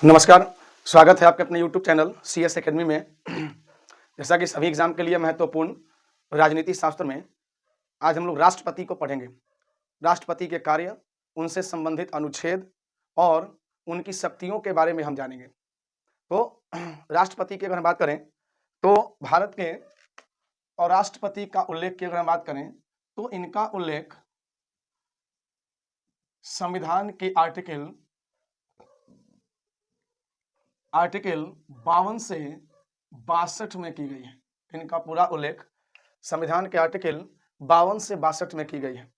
नमस्कार, स्वागत है आपके अपने यूट्यूब चैनल CS एकेडमी में। जैसा कि सभी एग्जाम के लिए महत्वपूर्ण राजनीति शास्त्र में आज हम लोग राष्ट्रपति को पढ़ेंगे। राष्ट्रपति के कार्य, उनसे संबंधित अनुच्छेद और उनकी शक्तियों के बारे में हम जानेंगे। तो राष्ट्रपति की अगर हम बात करें तो भारत के और राष्ट्रपति का उल्लेख की अगर हम बात करें तो इनका उल्लेख संविधान के आर्टिकल 52 से 62 में की गई है। इनका पूरा उल्लेख संविधान के आर्टिकल 52 से 62 में की गई है।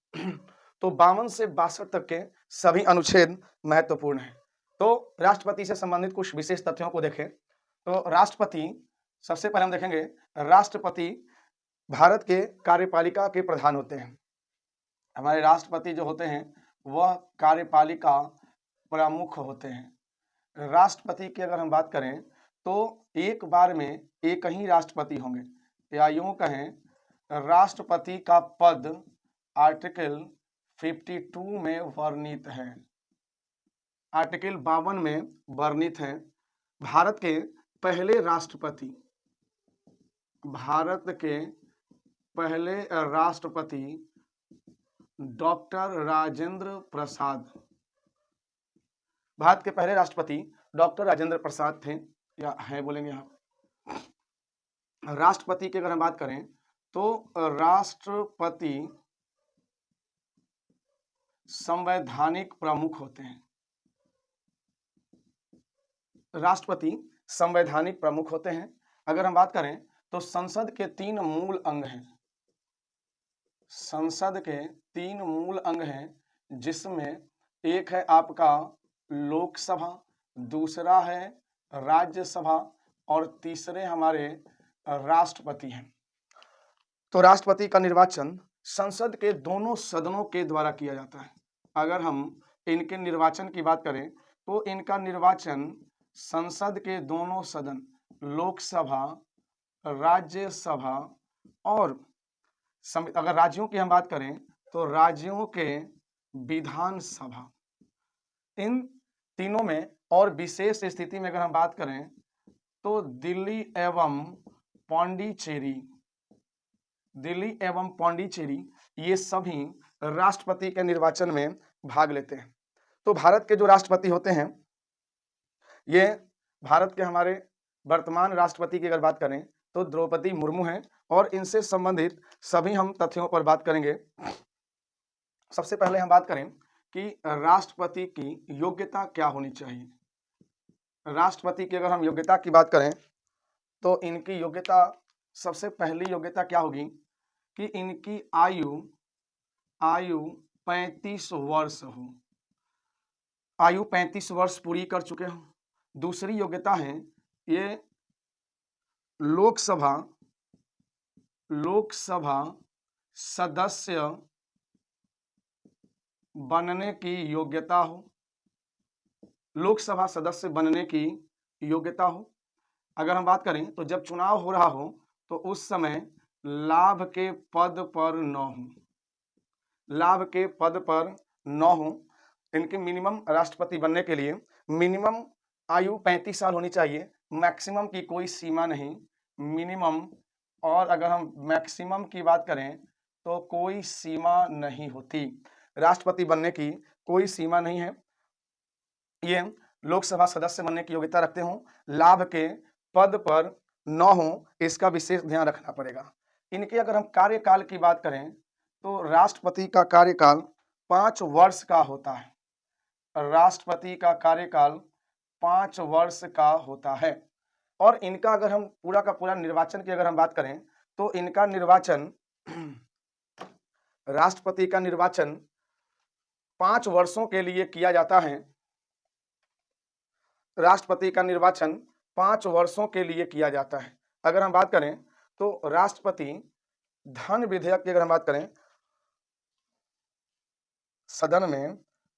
तो 52 से 62 तक के सभी अनुच्छेद महत्वपूर्ण हैं। तो राष्ट्रपति से संबंधित कुछ विशेष तथ्यों को देखें तो राष्ट्रपति, सबसे पहले हम देखेंगे राष्ट्रपति भारत के कार्यपालिका के प्रधान होते हैं। हमारे राष्ट्रपति जो होते हैं वह कार्यपालिका प्रमुख होते हैं। राष्ट्रपति की अगर हम बात करें तो एक बार में एक ही राष्ट्रपति होंगे, या यूं कहें राष्ट्रपति का पद आर्टिकल 52 में वर्णित है, आर्टिकल 52 में वर्णित है। भारत के पहले राष्ट्रपति डॉक्टर राजेंद्र प्रसाद, भारत के पहले राष्ट्रपति डॉक्टर राजेंद्र प्रसाद थे या हैं बोलेंगे आप। राष्ट्रपति की अगर हम बात करें तो राष्ट्रपति संवैधानिक प्रमुख होते हैं। राष्ट्रपति संवैधानिक प्रमुख होते हैं। अगर हम बात करें तो संसद के 3 मूल अंग हैं। संसद के 3 मूल अंग हैं, जिसमें एक है आपका लोकसभा, दूसरा है राज्यसभा और तीसरे हमारे राष्ट्रपति हैं। तो राष्ट्रपति का निर्वाचन संसद के दोनों सदनों के द्वारा किया जाता है। अगर हम इनके निर्वाचन की बात करें तो इनका निर्वाचन संसद के दोनों सदन लोकसभा, राज्यसभा और अगर राज्यों की हम बात करें तो राज्यों के विधानसभा, इन तीनों में और विशेष स्थिति में अगर हम बात करें तो दिल्ली एवं पौंडीचेरी ये सभी राष्ट्रपति के निर्वाचन में भाग लेते हैं। तो भारत के जो राष्ट्रपति होते हैं, ये भारत के हमारे वर्तमान राष्ट्रपति की अगर बात करें तो द्रौपदी मुर्मू हैं और इनसे संबंधित सभी हम तथ्यों पर बात करेंगे। सबसे पहले हम बात करें कि राष्ट्रपति की योग्यता क्या होनी चाहिए। राष्ट्रपति की अगर हम योग्यता की बात करें तो इनकी योग्यता, सबसे पहली योग्यता क्या होगी कि इनकी आयु 35 वर्ष हो, आयु 35 वर्ष पूरी कर चुके हो। दूसरी योग्यता है ये लोकसभा सदस्य बनने की योग्यता हो, लोकसभा सदस्य बनने की योग्यता हो। अगर हम बात करें तो जब चुनाव हो रहा हो तो उस समय लाभ के पद पर न हो। इनकी मिनिमम राष्ट्रपति बनने के लिए मिनिमम आयु 35 साल होनी चाहिए, मैक्सिमम की कोई सीमा नहीं, मिनिमम। और अगर हम मैक्सिमम की बात करें तो कोई सीमा नहीं होती, राष्ट्रपति बनने की कोई सीमा नहीं है। ये लोकसभा सदस्य बनने की योग्यता रखते हो, लाभ के पद पर न हो, इसका विशेष ध्यान रखना पड़ेगा। इनके अगर हम कार्यकाल की बात करें तो राष्ट्रपति का कार्यकाल 5 वर्ष का होता है। राष्ट्रपति का कार्यकाल 5 वर्ष का होता है। और इनका अगर हम पूरा का पूरा निर्वाचन की अगर हम बात करें तो इनका निर्वाचन, राष्ट्रपति का निर्वाचन 5 वर्षों के लिए किया जाता है। राष्ट्रपति का निर्वाचन 5 वर्षों के लिए किया जाता है। अगर हम बात करें तो राष्ट्रपति धन विधेयक की अगर हम बात करें, सदन में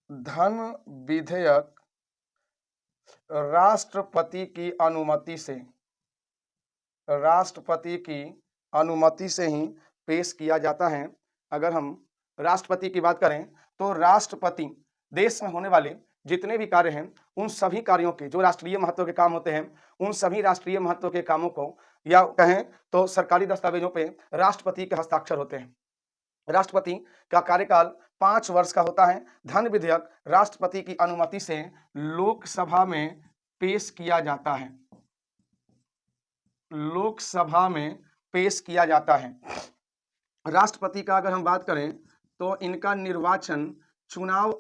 धन विधेयक राष्ट्रपति की अनुमति से ही पेश किया जाता है। अगर हम राष्ट्रपति की बात करें तो राष्ट्रपति देश में होने वाले जितने भी कार्य हैं उन सभी कार्यों के जो राष्ट्रीय महत्व के काम होते हैं, उन सभी राष्ट्रीय महत्व के कामों को या कहें तो सरकारी दस्तावेजों पे राष्ट्रपति के हस्ताक्षर होते हैं। राष्ट्रपति का कार्यकाल 5 वर्ष का होता है। धन विधेयक राष्ट्रपति की अनुमति से लोकसभा में पेश किया जाता है। लोकसभा में पेश किया जाता है। राष्ट्रपति का अगर हम बात करें तो इनका निर्वाचन चुनाव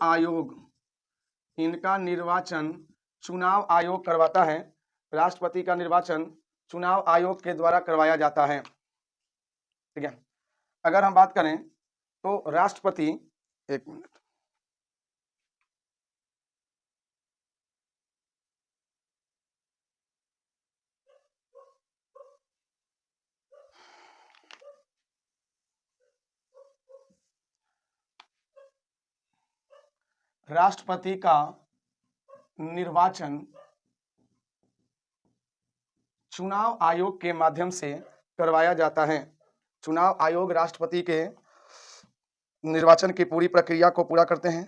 आयोग करवाता है। राष्ट्रपति का निर्वाचन चुनाव आयोग के द्वारा करवाया जाता है। ठीक है, अगर हम बात करें तो राष्ट्रपति, एक मिनट, राष्ट्रपति का निर्वाचन चुनाव आयोग के माध्यम से करवाया जाता है। चुनाव आयोग राष्ट्रपति के निर्वाचन की पूरी प्रक्रिया को पूरा करते हैं।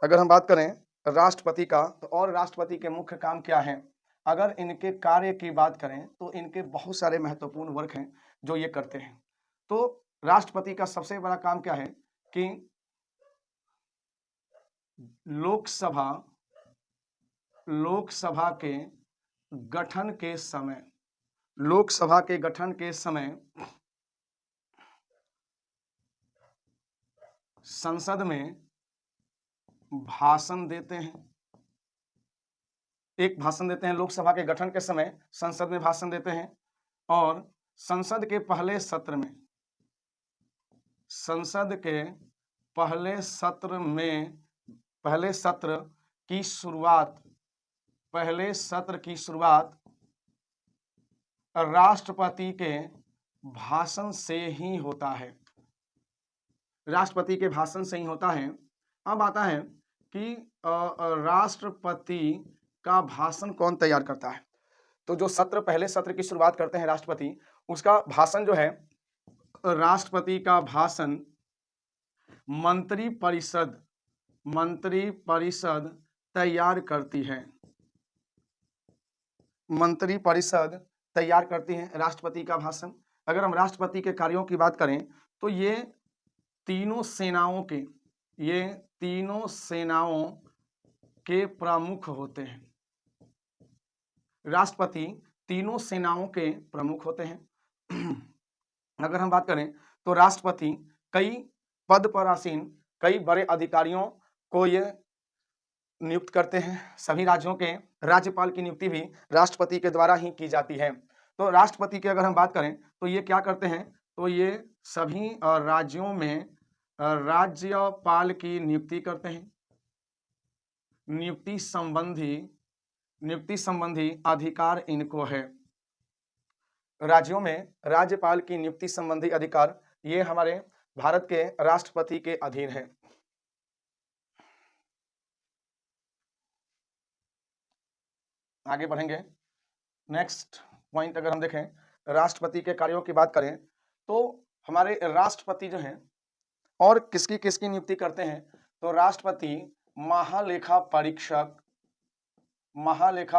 अगर हम बात करें राष्ट्रपति का तो और राष्ट्रपति के मुख्य काम क्या हैं, अगर इनके कार्य की बात करें तो इनके बहुत सारे महत्वपूर्ण वर्क हैं जो ये करते हैं। तो राष्ट्रपति का सबसे बड़ा काम क्या है कि लोकसभा के गठन के समय संसद में भाषण देते हैं। एक भाषण देते हैं लोकसभा के गठन के समय, संसद में भाषण देते हैं। और संसद के पहले सत्र की शुरुआत राष्ट्रपति के भाषण से ही होता है। राष्ट्रपति के भाषण से ही होता है। अब आता है कि राष्ट्रपति का भाषण कौन तैयार करता है। तो जो पहले सत्र की शुरुआत करते हैं राष्ट्रपति, उसका भाषण जो है, राष्ट्रपति का भाषण मंत्रिपरिषद तैयार करती है। मंत्रिपरिषद तैयार करती है राष्ट्रपति का भाषण। अगर हम राष्ट्रपति के कार्यों की बात करें तो ये तीनों सेनाओं के प्रमुख होते हैं। राष्ट्रपति तीनों सेनाओं के प्रमुख होते हैं। अगर हम बात करें तो राष्ट्रपति कई पद पर आसीन कई बड़े अधिकारियों को ये नियुक्त करते हैं। सभी राज्यों के राज्यपाल की नियुक्ति भी राष्ट्रपति के द्वारा ही की जाती है। तो राष्ट्रपति की अगर हम बात करें तो ये क्या करते हैं, तो ये सभी राज्यों में राज्यपाल की नियुक्ति करते हैं। नियुक्ति संबंधी अधिकार इनको है। राज्यों में राज्यपाल की नियुक्ति संबंधी अधिकार ये हमारे भारत के राष्ट्रपति के अधीन है। आगे बढ़ेंगे। नेक्स्ट पॉइंट अगर हम देखें, राष्ट्रपति के कार्यों की बात करें तो हमारे राष्ट्रपति जो हैं और किसकी नियुक्ति करते हैं, तो राष्ट्रपति महालेखा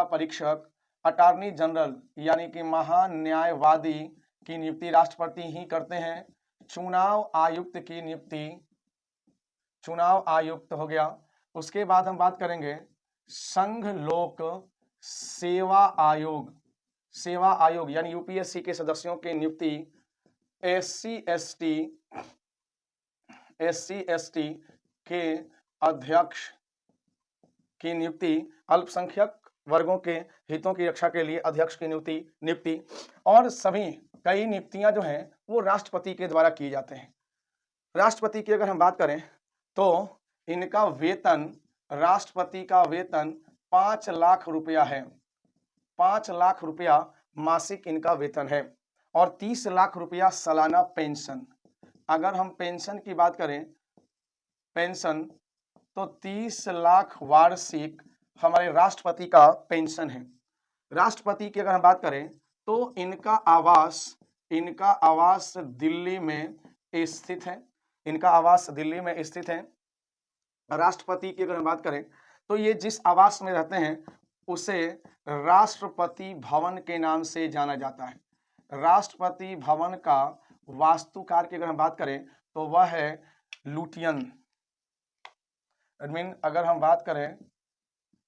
परीक्षक, अटॉर्नी जनरल यानी कि महान्यायवादी की नियुक्ति राष्ट्रपति ही करते हैं। चुनाव आयुक्त हो गया। उसके बाद हम बात करेंगे संघ लोक सेवा आयोग यानी यूपीएससी के सदस्यों की नियुक्ति, एससी एसटी के अध्यक्ष की नियुक्ति, अल्पसंख्यक वर्गों के हितों की रक्षा के लिए अध्यक्ष की नियुक्ति और सभी कई नियुक्तियां जो हैं वो राष्ट्रपति के द्वारा की जाते हैं। राष्ट्रपति की अगर हम बात करें तो इनका वेतन, राष्ट्रपति का वेतन 5 लाख रुपया है। 5 लाख रुपया मासिक इनका वेतन है और 30 लाख रुपया सालाना पेंशन। अगर हम पेंशन की बात करें, पेंशन तो 30 लाख वार्षिक हमारे राष्ट्रपति का पेंशन है। राष्ट्रपति की अगर हम बात करें तो इनका आवास दिल्ली में स्थित है। राष्ट्रपति की अगर हम बात करें तो ये जिस आवास में रहते हैं उसे राष्ट्रपति भवन के नाम से जाना जाता है। राष्ट्रपति भवन का वास्तुकार की अगर हम बात करें तो वह है लुटियन। अगर हम बात करें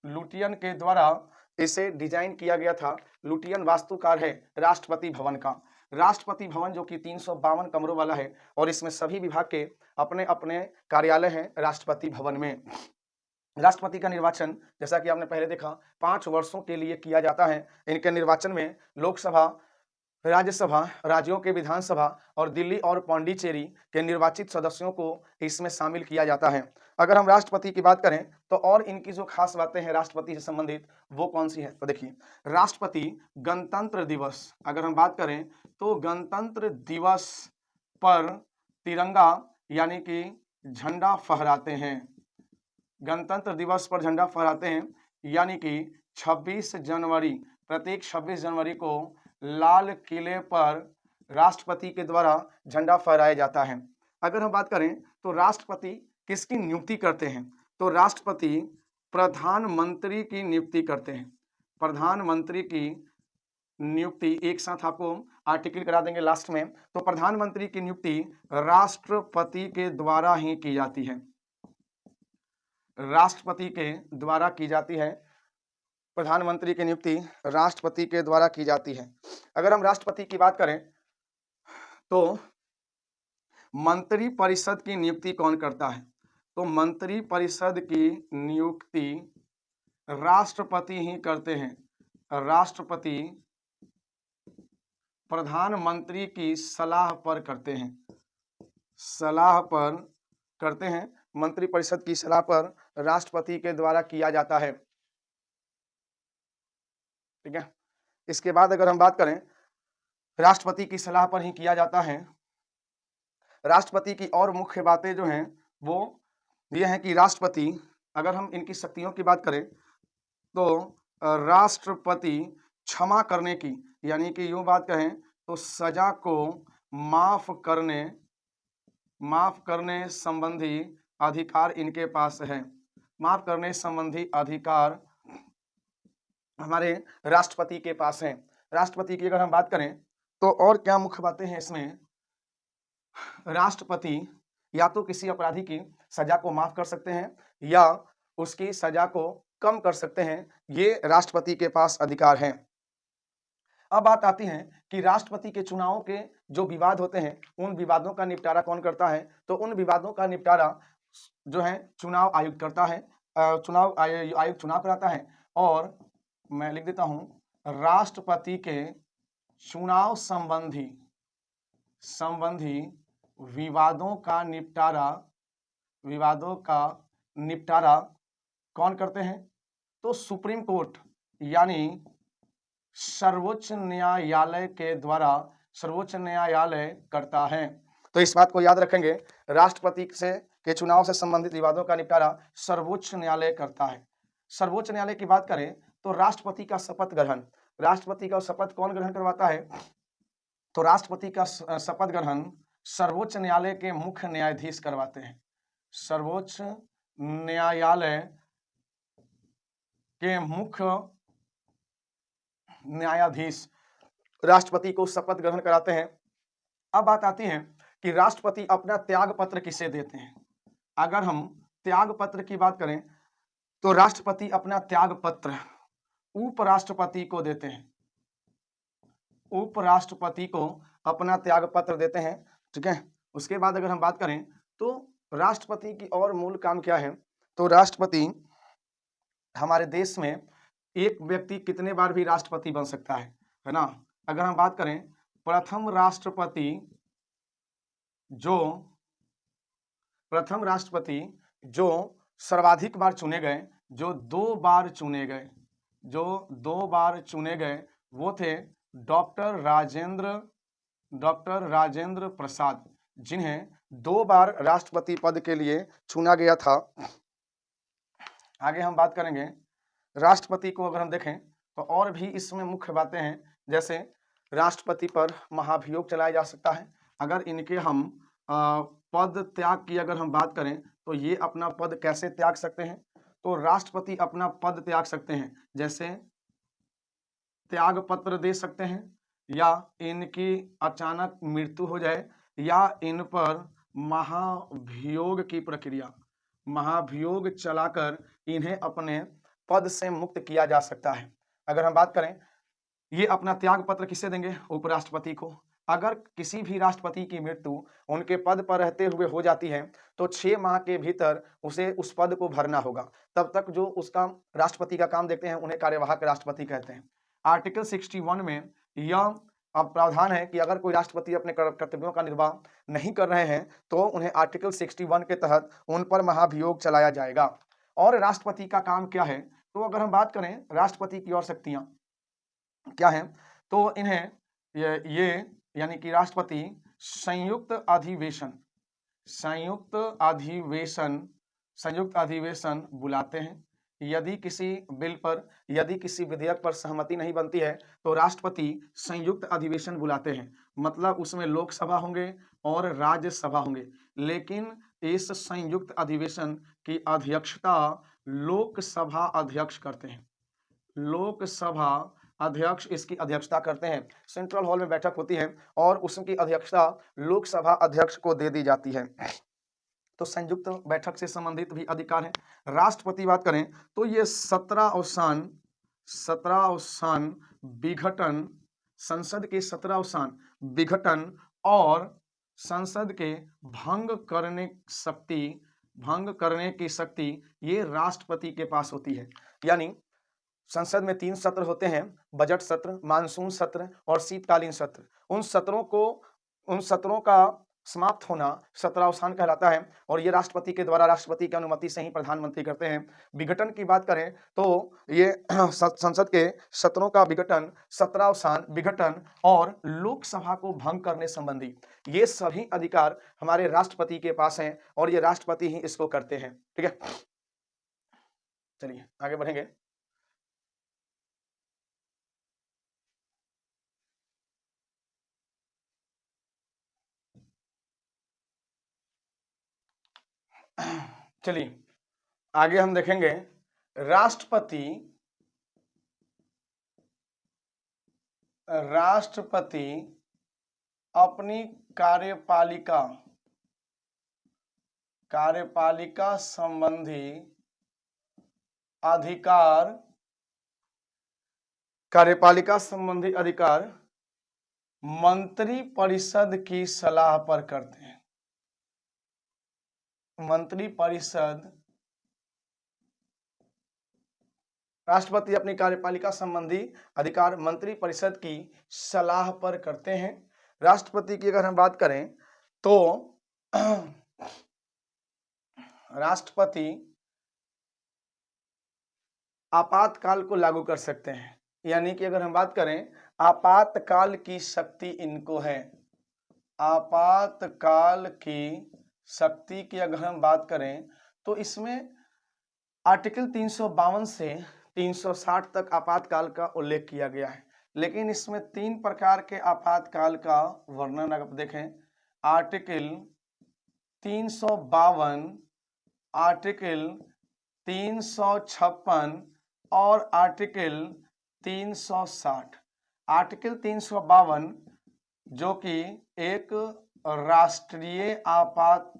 लुटियन के द्वारा इसे डिजाइन किया गया था। लुटियन वास्तुकार है राष्ट्रपति भवन का। राष्ट्रपति भवन जो कि 352 कमरों वाला है और इसमें सभी विभाग के अपने अपने कार्यालय हैं राष्ट्रपति भवन में। राष्ट्रपति का निर्वाचन जैसा कि आपने पहले देखा 5 वर्षों के लिए किया जाता है। इनके निर्वाचन में लोकसभा, राज्यसभा, राज्यों के विधानसभा और दिल्ली और पांडिचेरी के निर्वाचित सदस्यों को इसमें शामिल किया जाता है। अगर हम राष्ट्रपति की बात करें तो और इनकी जो खास बातें हैं राष्ट्रपति से संबंधित वो कौन सी है, तो देखिए राष्ट्रपति गणतंत्र दिवस, अगर हम बात करें तो गणतंत्र दिवस पर तिरंगा यानी कि झंडा फहराते हैं। गणतंत्र दिवस पर झंडा फहराते हैं यानी कि 26 जनवरी, प्रत्येक 26 जनवरी को लाल किले पर राष्ट्रपति के द्वारा झंडा फहराया जाता है। अगर हम बात करें तो राष्ट्रपति किसकी नियुक्ति करते हैं, तो राष्ट्रपति प्रधानमंत्री की नियुक्ति करते हैं। प्रधानमंत्री की नियुक्ति एक साथ आपको आर्टिकल करा देंगे लास्ट में। तो प्रधानमंत्री की नियुक्ति राष्ट्रपति के द्वारा ही की जाती है, राष्ट्रपति के द्वारा की जाती है। प्रधानमंत्री की नियुक्ति राष्ट्रपति के द्वारा की जाती है। अगर हम राष्ट्रपति की बात करें तो मंत्री परिषद की नियुक्ति कौन करता है, तो मंत्री परिषद की नियुक्ति राष्ट्रपति ही करते हैं। राष्ट्रपति प्रधानमंत्री की सलाह पर करते हैं, सलाह पर करते हैं। मंत्री परिषद की सलाह पर राष्ट्रपति के द्वारा किया जाता है, ठीक है। इसके बाद अगर हम बात करें राष्ट्रपति की सलाह पर ही किया जाता है। राष्ट्रपति की और मुख्य बातें जो हैं वो ये हैं कि राष्ट्रपति, अगर हम इनकी शक्तियों की बात करें तो राष्ट्रपति क्षमा करने की, यानी कि यूं बात कहें तो सजा को माफ करने संबंधी अधिकार इनके पास है। माफ करने संबंधी अधिकार हमारे राष्ट्रपति के पास है। राष्ट्रपति की अगर हम बात करें तो और क्या मुख्य बातें हैं इसमें, राष्ट्रपति या तो किसी अपराधी की सजा को माफ कर सकते हैं या उसकी सजा को कम कर सकते हैं, ये राष्ट्रपति के पास अधिकार हैं। अब बात आती है कि राष्ट्रपति के चुनावों के जो विवाद होते हैं उन विवादों का निपटारा कौन करता है, तो उन विवादों का निपटारा जो है चुनाव आयुक्त करता है। चुनाव आयुक्त चुनाव कराता है और मैं लिख देता हूं राष्ट्रपति के चुनाव संबंधी विवादों का निपटारा कौन करते हैं, तो सुप्रीम कोर्ट यानी सर्वोच्च न्यायालय के द्वारा सर्वोच्च न्यायालय करता है। तो इस बात को याद रखेंगे, राष्ट्रपति के चुनाव से संबंधित विवादों का निपटारा सर्वोच्च न्यायालय करता है। सर्वोच्च न्यायालय की बात करें तो राष्ट्रपति का शपथ ग्रहण, राष्ट्रपति का शपथ कौन ग्रहण करवाता है, तो राष्ट्रपति का शपथ ग्रहण सर्वोच्च न्यायालय के मुख्य न्यायाधीश करवाते हैं। सर्वोच्च न्यायालय के मुख्य न्यायाधीश राष्ट्रपति को शपथ ग्रहण कराते हैं। अब बात आती है कि राष्ट्रपति अपना त्याग पत्र किसे देते हैं। अगर हम त्याग पत्र की बात करें तो राष्ट्रपति अपना त्याग पत्र उपराष्ट्रपति को देते हैं, उपराष्ट्रपति को अपना त्याग पत्र देते हैं, ठीक है। उसके बाद अगर हम बात करें तो राष्ट्रपति की और मूल काम क्या है, तो राष्ट्रपति हमारे देश में एक व्यक्ति कितने बार भी राष्ट्रपति बन सकता है ना। अगर हम बात करें प्रथम जो सर्वाधिक बार चुने गए, जो दो बार चुने गए वो थे डॉक्टर राजेंद्र प्रसाद, जिन्हें 2 बार राष्ट्रपति पद के लिए चुना गया था। आगे हम बात करेंगे राष्ट्रपति को अगर हम देखें तो और भी इसमें मुख्य बातें हैं, जैसे राष्ट्रपति पर महाभियोग चलाया जा सकता है। अगर इनके हम पद त्याग की अगर हम बात करें तो ये अपना पद कैसे त्याग सकते हैं, तो राष्ट्रपति अपना पद त्याग सकते हैं, जैसे त्याग पत्र दे सकते हैं, या इनकी अचानक मृत्यु हो जाए, या इन पर महाभियोग की प्रक्रिया, महाभियोग चलाकर इन्हें अपने पद से मुक्त किया जा सकता है। अगर हम बात करें, ये अपना त्याग पत्र किसे देंगे? उपराष्ट्रपति को। अगर किसी भी राष्ट्रपति की मृत्यु उनके पद पर रहते हुए हो जाती है तो 6 माह के भीतर उसे उस पद को भरना होगा। तब तक जो उसका राष्ट्रपति का काम देखते हैं उन्हें कार्यवाहक राष्ट्रपति कहते हैं। आर्टिकल 61 में यह अब प्रावधान है कि अगर कोई राष्ट्रपति अपने कर्तव्यों का निर्वाह नहीं कर रहे हैं तो उन्हें आर्टिकल 61 के तहत उन पर महाभियोग चलाया जाएगा। और राष्ट्रपति का काम क्या है? तो अगर हम बात करें राष्ट्रपति की और शक्तियां क्या हैं, तो इन्हें ये यानी कि राष्ट्रपति संयुक्त अधिवेशन बुलाते हैं। यदि किसी बिल पर, यदि किसी विधेयक पर सहमति नहीं बनती है तो राष्ट्रपति संयुक्त अधिवेशन बुलाते हैं। मतलब उसमें लोकसभा होंगे और राज्यसभा होंगे, लेकिन इस संयुक्त अधिवेशन की अध्यक्षता लोकसभा अध्यक्ष करते हैं। लोकसभा अध्यक्ष इसकी अध्यक्षता करते हैं। सेंट्रल हॉल में बैठक होती है और उसकी अध्यक्षता लोकसभा अध्यक्ष को दे दी जाती है। तो संयुक्त बैठक से संबंधित भी अधिकार है। राष्ट्रपति बात करें तो ये 17 अवसान विघटन, संसद के 17 अवसान विघटन और संसद के भंग करने की शक्ति ये राष्ट्रपति के पास होती है। यानी संसद में 3 सत्र होते हैं, बजट सत्र, मानसून सत्र और शीतकालीन सत्र। उन सत्रों का समाप्त होना सत्रावसान कहलाता है और ये राष्ट्रपति के द्वारा, राष्ट्रपति की अनुमति से ही प्रधानमंत्री करते हैं। विघटन की बात करें तो ये संसद के सत्रों का विघटन, सत्रावसान, विघटन और लोकसभा को भंग करने संबंधी ये सभी अधिकार हमारे राष्ट्रपति के पास हैं और ये राष्ट्रपति ही इसको करते हैं। ठीक है, चलिए आगे बढ़ेंगे। चलिए आगे हम देखेंगे राष्ट्रपति अपनी कार्यपालिका संबंधी अधिकार मंत्रिपरिषद की सलाह पर करते हैं। राष्ट्रपति अपनी कार्यपालिका संबंधी अधिकार मंत्रिपरिषद की सलाह पर करते हैं। राष्ट्रपति की अगर हम बात करें तो राष्ट्रपति आपातकाल को लागू कर सकते हैं। यानी कि अगर हम बात करें आपातकाल की शक्ति इनको है। आपातकाल की शक्ति की अगर हम बात करें तो इसमें आर्टिकल 352 से 360 तक आपातकाल का उल्लेख किया गया है, लेकिन इसमें 3 प्रकार के आपातकाल का वर्णन अगर देखें, आर्टिकल 352, आर्टिकल 356 और आर्टिकल 360। आर्टिकल 352 जो कि एक राष्ट्रीय आपात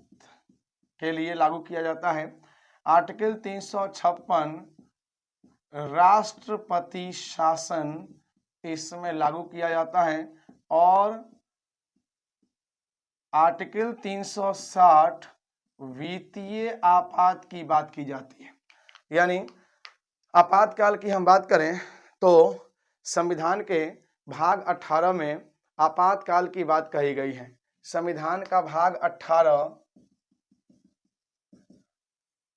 के लिए लागू किया जाता है। आर्टिकल 356 राष्ट्रपति शासन इसमें लागू किया जाता है और आर्टिकल 360 वित्तीय आपात की बात की जाती है। यानी आपातकाल की हम बात करें तो संविधान के भाग 18 में आपातकाल की बात कही गई है। संविधान का भाग 18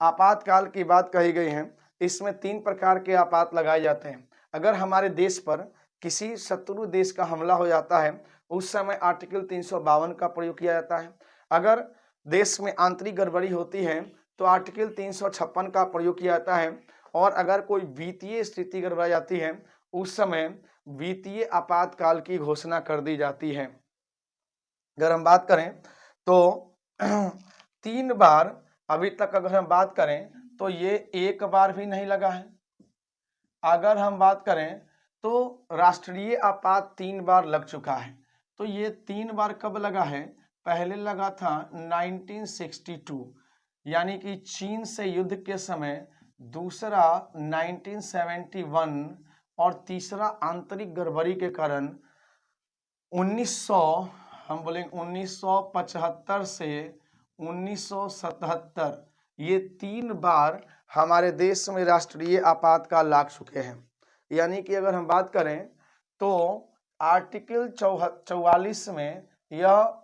आपातकाल की बात कही गई है। इसमें 3 प्रकार के आपात लगाए जाते हैं। अगर हमारे देश पर किसी शत्रु देश का हमला हो जाता है उस समय आर्टिकल 352 का प्रयोग किया जाता है। अगर देश में आंतरिक गड़बड़ी होती है तो आर्टिकल 356 का प्रयोग किया जाता है और अगर कोई वित्तीय स्थिति गड़बड़ा जाती है उस समय वित्तीय आपातकाल की घोषणा कर दी जाती है। अगर हम बात करें तो 3 बार अभी तक अगर हम बात करें तो ये एक बार भी नहीं लगा है। अगर हम बात करें तो राष्ट्रीय आपात 3 बार लग चुका है। तो ये 3 बार कब लगा है? पहले लगा था 1962 यानी कि चीन से युद्ध के समय, दूसरा 1971 और तीसरा आंतरिक गड़बड़ी के कारण 1900, हम बोलेंगे 1975 से 1977, ये 3 बार हमारे देश में राष्ट्रीय आपातकाल लाग चुके हैं। यानी कि अगर हम बात करें तो आर्टिकल 44 में यह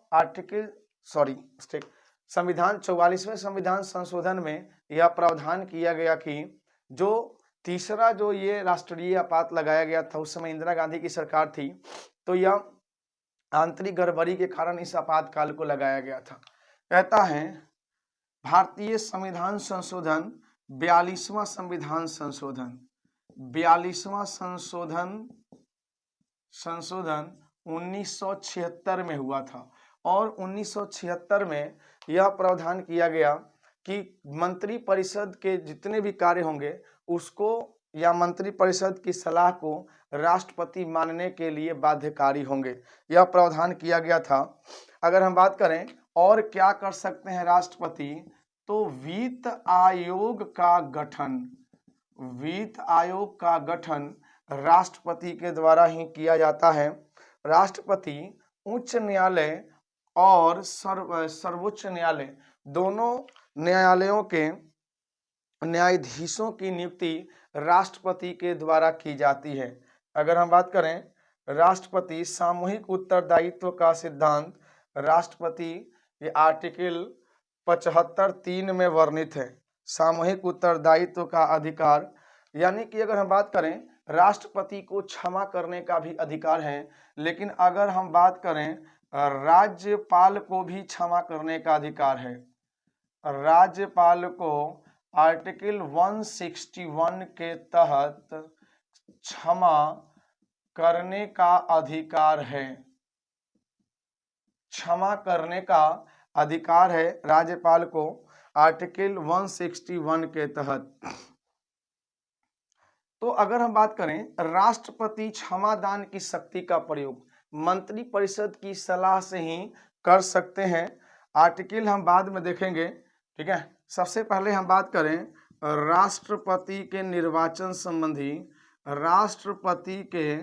संविधान 44वें संविधान संशोधन में यह प्रावधान किया गया कि जो तीसरा जो ये राष्ट्रीय आपात लगाया गया था, उस समय इंदिरा गांधी की सरकार थी, तो यह आंतरिक गड़बड़ी के कारण इस आपातकाल को लगाया गया था। कहता है भारतीय संविधान संशोधन 42वां संविधान संशोधन 42वां संशोधन 1976 में हुआ था और 1976 में यह प्रावधान किया गया कि मंत्री परिषद के जितने भी कार्य होंगे उसको या मंत्री परिषद की सलाह को राष्ट्रपति मानने के लिए बाध्यकारी होंगे, यह प्रावधान किया गया था। अगर हम बात करें और क्या कर सकते हैं राष्ट्रपति, तो वित्त आयोग का गठन राष्ट्रपति के द्वारा ही किया जाता है। राष्ट्रपति उच्च न्यायालय और सर्वोच्च न्यायालय दोनों न्यायालयों के न्यायाधीशों की नियुक्ति राष्ट्रपति के द्वारा की जाती है। अगर हम बात करें राष्ट्रपति सामूहिक उत्तरदायित्व का सिद्धांत, राष्ट्रपति ये आर्टिकल 75(3) में वर्णित है, सामूहिक उत्तरदायित्व का अधिकार। यानी कि अगर हम बात करें राष्ट्रपति को क्षमा करने का भी अधिकार है, लेकिन अगर हम बात करें राज्यपाल को भी क्षमा करने का अधिकार है। राज्यपाल को आर्टिकल 161 के तहत क्षमा करने का अधिकार है, क्षमा करने का अधिकार है राज्यपाल को आर्टिकल 161 के तहत। तो अगर हम बात करें राष्ट्रपति क्षमादान की शक्ति का प्रयोग मंत्री परिषद की सलाह से ही कर सकते हैं। आर्टिकल हम बाद में देखेंगे, ठीक है। सबसे पहले हम बात करें राष्ट्रपति के निर्वाचन संबंधी। राष्ट्रपति के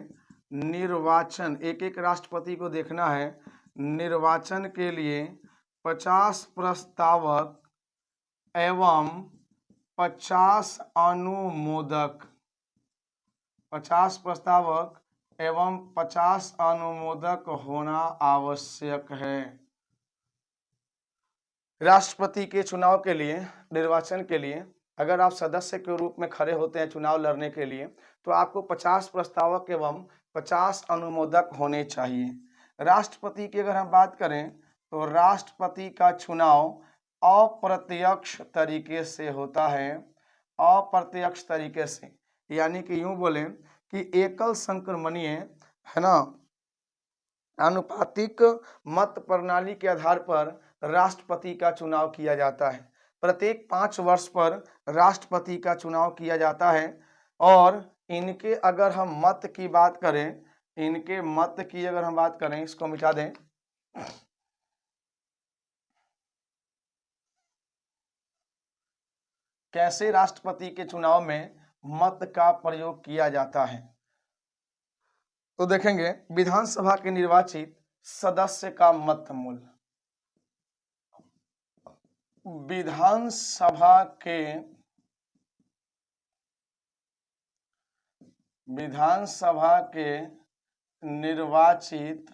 निर्वाचन, एक एक राष्ट्रपति को देखना है। निर्वाचन के लिए 50 प्रस्तावक एवं 50 अनुमोदक, 50 प्रस्तावक एवं 50 अनुमोदक होना आवश्यक है। राष्ट्रपति के चुनाव के लिए, निर्वाचन के लिए अगर आप सदस्य के रूप में खड़े होते हैं चुनाव लड़ने के लिए, तो आपको 50 प्रस्तावक एवं 50 अनुमोदक होने चाहिए। राष्ट्रपति की अगर हम बात करें तो राष्ट्रपति का चुनाव अप्रत्यक्ष तरीके से होता है, अप्रत्यक्ष तरीके से, यानी कि यूं बोलें कि एकल संक्रमणीय, है ना, आनुपातिक मत प्रणाली के आधार पर राष्ट्रपति का चुनाव किया जाता है। प्रत्येक 5 वर्ष पर राष्ट्रपति का चुनाव किया जाता है। और इनके अगर हम मत की बात करें, इनके मत की अगर हम बात करें, इसको मिटा दें, कैसे राष्ट्रपति के चुनाव में मत का प्रयोग किया जाता है, तो देखेंगे विधानसभा के निर्वाचित सदस्य का मत मूल्य। विधानसभा के निर्वाचित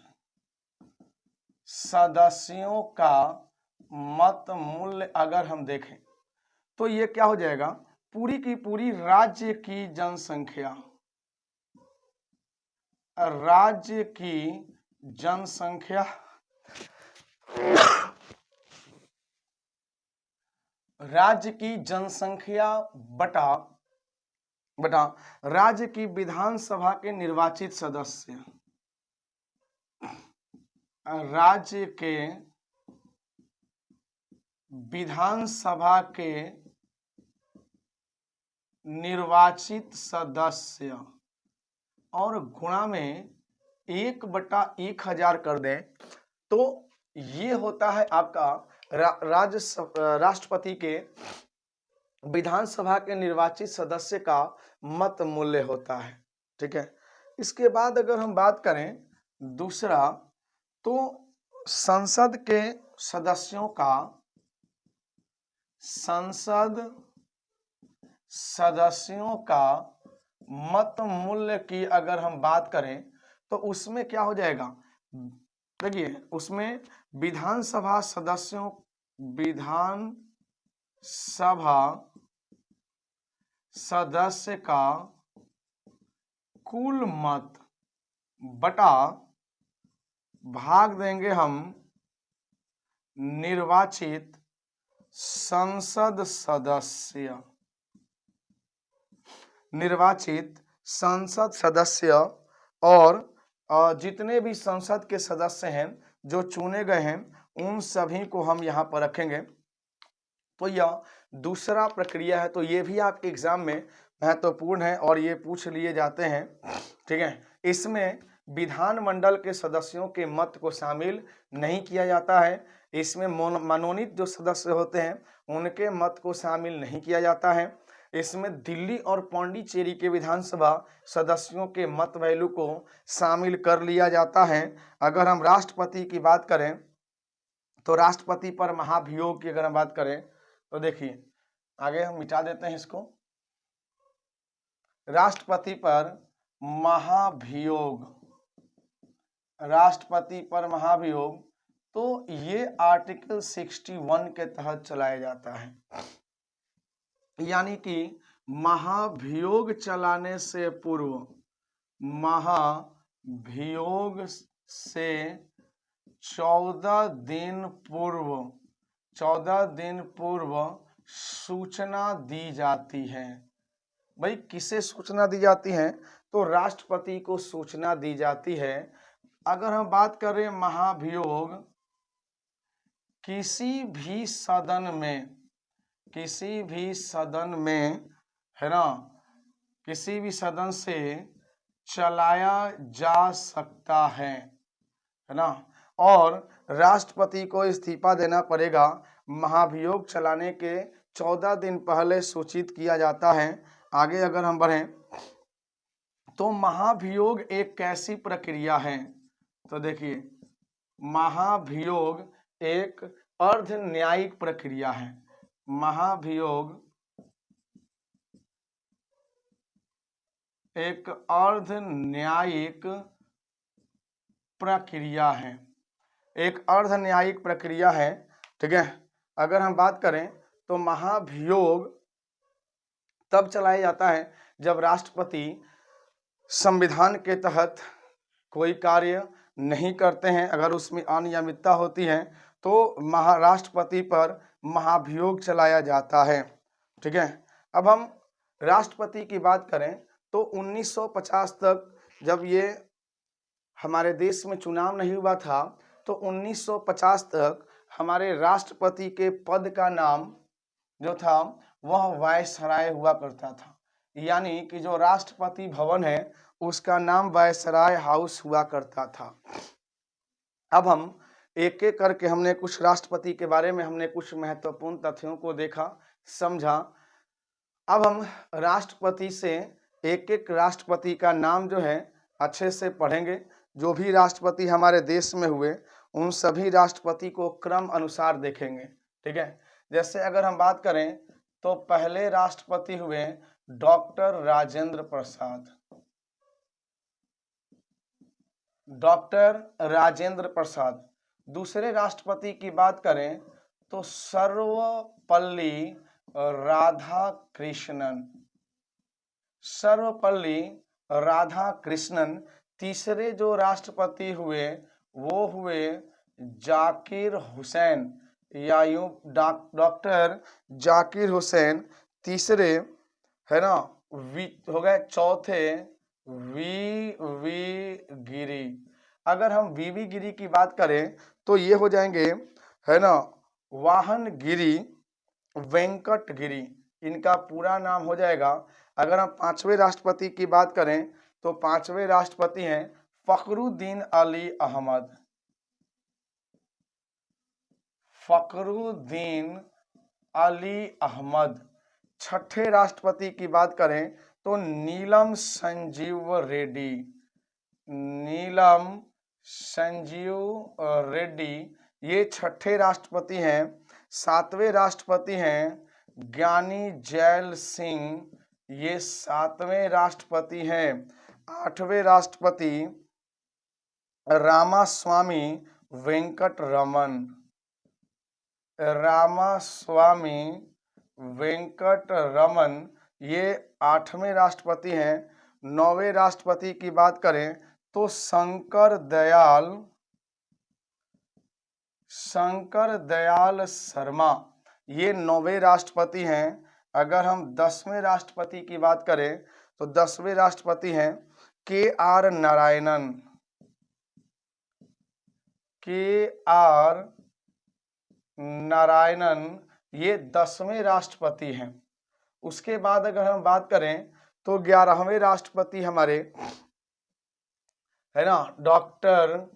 सदस्यों का मत मूल्य अगर हम देखें तो ये क्या हो जाएगा, पूरी की पूरी राज्य की जनसंख्या, राज्य की जनसंख्या राज्य की जनसंख्या बटा राज्य की विधानसभा के निर्वाचित सदस्य, राज्य के विधानसभा के निर्वाचित सदस्य और गुणा में 1/1000 कर दें तो ये होता है आपका राष्ट्रपति के विधानसभा के निर्वाचित सदस्य का मत मूल्य होता है। ठीक है, इसके बाद अगर हम बात करें दूसरा, तो संसद के सदस्यों का मत मूल्य की अगर हम बात करें तो उसमें क्या हो जाएगा, देखिए उसमें विधानसभा सदस्य का कुल मत बटा भाग देंगे हम निर्वाचित संसद सदस्य और जितने भी संसद के सदस्य हैं जो चुने गए हैं उन सभी को हम यहाँ पर रखेंगे। तो यह दूसरा प्रक्रिया है, तो ये भी आपके एग्जाम में महत्वपूर्ण है और ये पूछ लिए जाते हैं। ठीक है, इसमें विधानमंडल के सदस्यों के मत को शामिल नहीं किया जाता है, इसमें मनोनीत जो सदस्य होते हैं उनके मत को शामिल नहीं किया जाता है, इसमें दिल्ली और पौंडीचेरी के विधानसभा सदस्यों के मत वैल्यू को शामिल कर लिया जाता है। अगर हम राष्ट्रपति की बात करें तो राष्ट्रपति पर महाभियोग की अगर हम बात करें तो देखिए, आगे हम मिटा देते हैं इसको, राष्ट्रपति पर महाभियोग तो ये आर्टिकल 61 के तहत चलाया जाता है, यानी कि महाभियोग चलाने से पूर्व, महाभियोग से 14 दिन पूर्व सूचना दी जाती है। भाई किसे सूचना दी जाती है, तो राष्ट्रपति को सूचना दी जाती है। अगर हम बात करें महाभियोग किसी भी सदन में है ना, किसी भी सदन से चलाया जा सकता है ना, और राष्ट्रपति को इस्तीफा देना पड़ेगा। महाभियोग चलाने के 14 दिन पहले सूचित किया जाता है। आगे अगर हम बढ़ें तो महाभियोग एक कैसी प्रक्रिया है, तो देखिए महाभियोग एक अर्ध न्यायिक प्रक्रिया है। महाभियोग एक अर्ध न्यायिक प्रक्रिया है, एक अर्ध न्यायिक प्रक्रिया है। ठीक है, अगर हम बात करें तो महाभियोग तब चलाया जाता है जब राष्ट्रपति संविधान के तहत कोई कार्य नहीं करते हैं, अगर उसमें अनियमितता होती है तो राष्ट्रपति पर महाभियोग चलाया जाता है। ठीक है, अब हम राष्ट्रपति की बात करें तो 1950 तक जब ये हमारे देश में चुनाव नहीं हुआ था तो 1950 तक हमारे राष्ट्रपति के पद का नाम जो था वह वायसराय हुआ करता था, यानी कि जो राष्ट्रपति भवन है उसका नाम वायसराय हाउस हुआ करता था। अब हम एक एक करके हमने कुछ राष्ट्रपति के बारे में हमने कुछ महत्वपूर्ण तथ्यों को देखा, समझा। अब हम राष्ट्रपति से एक एक राष्ट्रपति का नाम जो है अच्छे से पढ़ेंगे। जो भी राष्ट्रपति हमारे देश में हुए उन सभी राष्ट्रपति को क्रम अनुसार देखेंगे। ठीक है, जैसे अगर हम बात करें तो पहले राष्ट्रपति हुए डॉक्टर राजेंद्र प्रसाद। दूसरे राष्ट्रपति की बात करें तो सर्वपल्ली राधाकृष्णन। तीसरे जो राष्ट्रपति हुए वो हुए जाकिर हुसैन, या यूं डॉक्टर जाकिर हुसैन तीसरे, है ना। हो गए चौथे वी गिरी। अगर हम वी गिरी की बात करें तो ये हो जाएंगे, है ना, वाहन गिरी, वेंकट गिरी। इनका पूरा नाम हो जाएगा, अगर हम पांचवें राष्ट्रपति की बात करें तो पांचवें राष्ट्रपति हैं फखरुद्दीन अली अहमद। फखरुद्दीन अली अहमद। छठे राष्ट्रपति की बात करें तो नीलम संजीव रेड्डी। नीलम संजीव रेड्डी ये छठे राष्ट्रपति हैं। सातवें राष्ट्रपति हैं ज्ञानी जैल सिंह, ये सातवें राष्ट्रपति हैं। आठवें राष्ट्रपति रामास्वामी वेंकट रमन। रामास्वामी वेंकट रमन ये आठवें राष्ट्रपति हैं। नौवें राष्ट्रपति की बात करें तो शंकर दयाल शर्मा, ये नौवें राष्ट्रपति हैं। अगर हम 10वें राष्ट्रपति की बात करें तो 10वें राष्ट्रपति हैं KR नारायणन। KR नारायणन ये 10वें राष्ट्रपति हैं। उसके बाद अगर हम बात करें तो 11वें राष्ट्रपति हमारे है ना डॉक्टर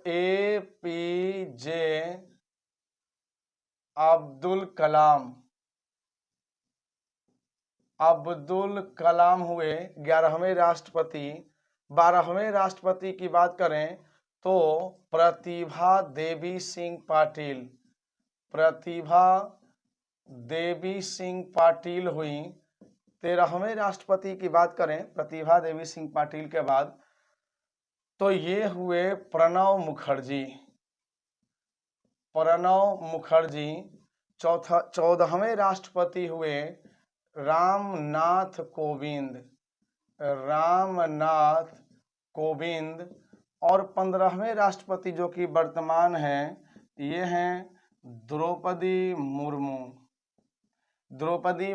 APJ अब्दुल कलाम हुए 11वें राष्ट्रपति। 12वें राष्ट्रपति की बात करें तो प्रतिभा देवी सिंह पाटिल हुई। 13वें राष्ट्रपति की बात करें प्रतिभा देवी सिंह पाटिल के बाद तो ये हुए प्रणब मुखर्जी। 14वें राष्ट्रपति हुए रामनाथ कोविंद। और 15वें राष्ट्रपति जो कि वर्तमान हैं ये हैं द्रौपदी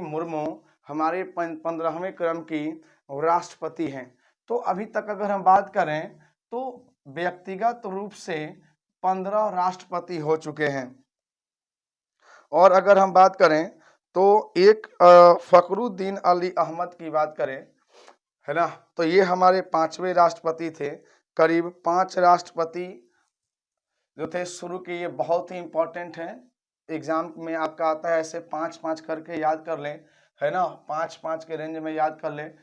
मुर्मू हमारे 15वें क्रम की राष्ट्रपति हैं। तो अभी तक अगर हम बात करें तो व्यक्तिगत रूप से 15 राष्ट्रपति हो चुके हैं। और अगर हम बात करें तो एक फखरुद्दीन अली अहमद की बात करें है ना, तो ये हमारे 5वें राष्ट्रपति थे। करीब 5 राष्ट्रपति जो थे शुरू के, ये बहुत ही इंपॉर्टेंट है। एग्जाम में आपका आता है ऐसे 5-5 करके याद कर लें, है ना, 5-5 के रेंज में याद कर लें।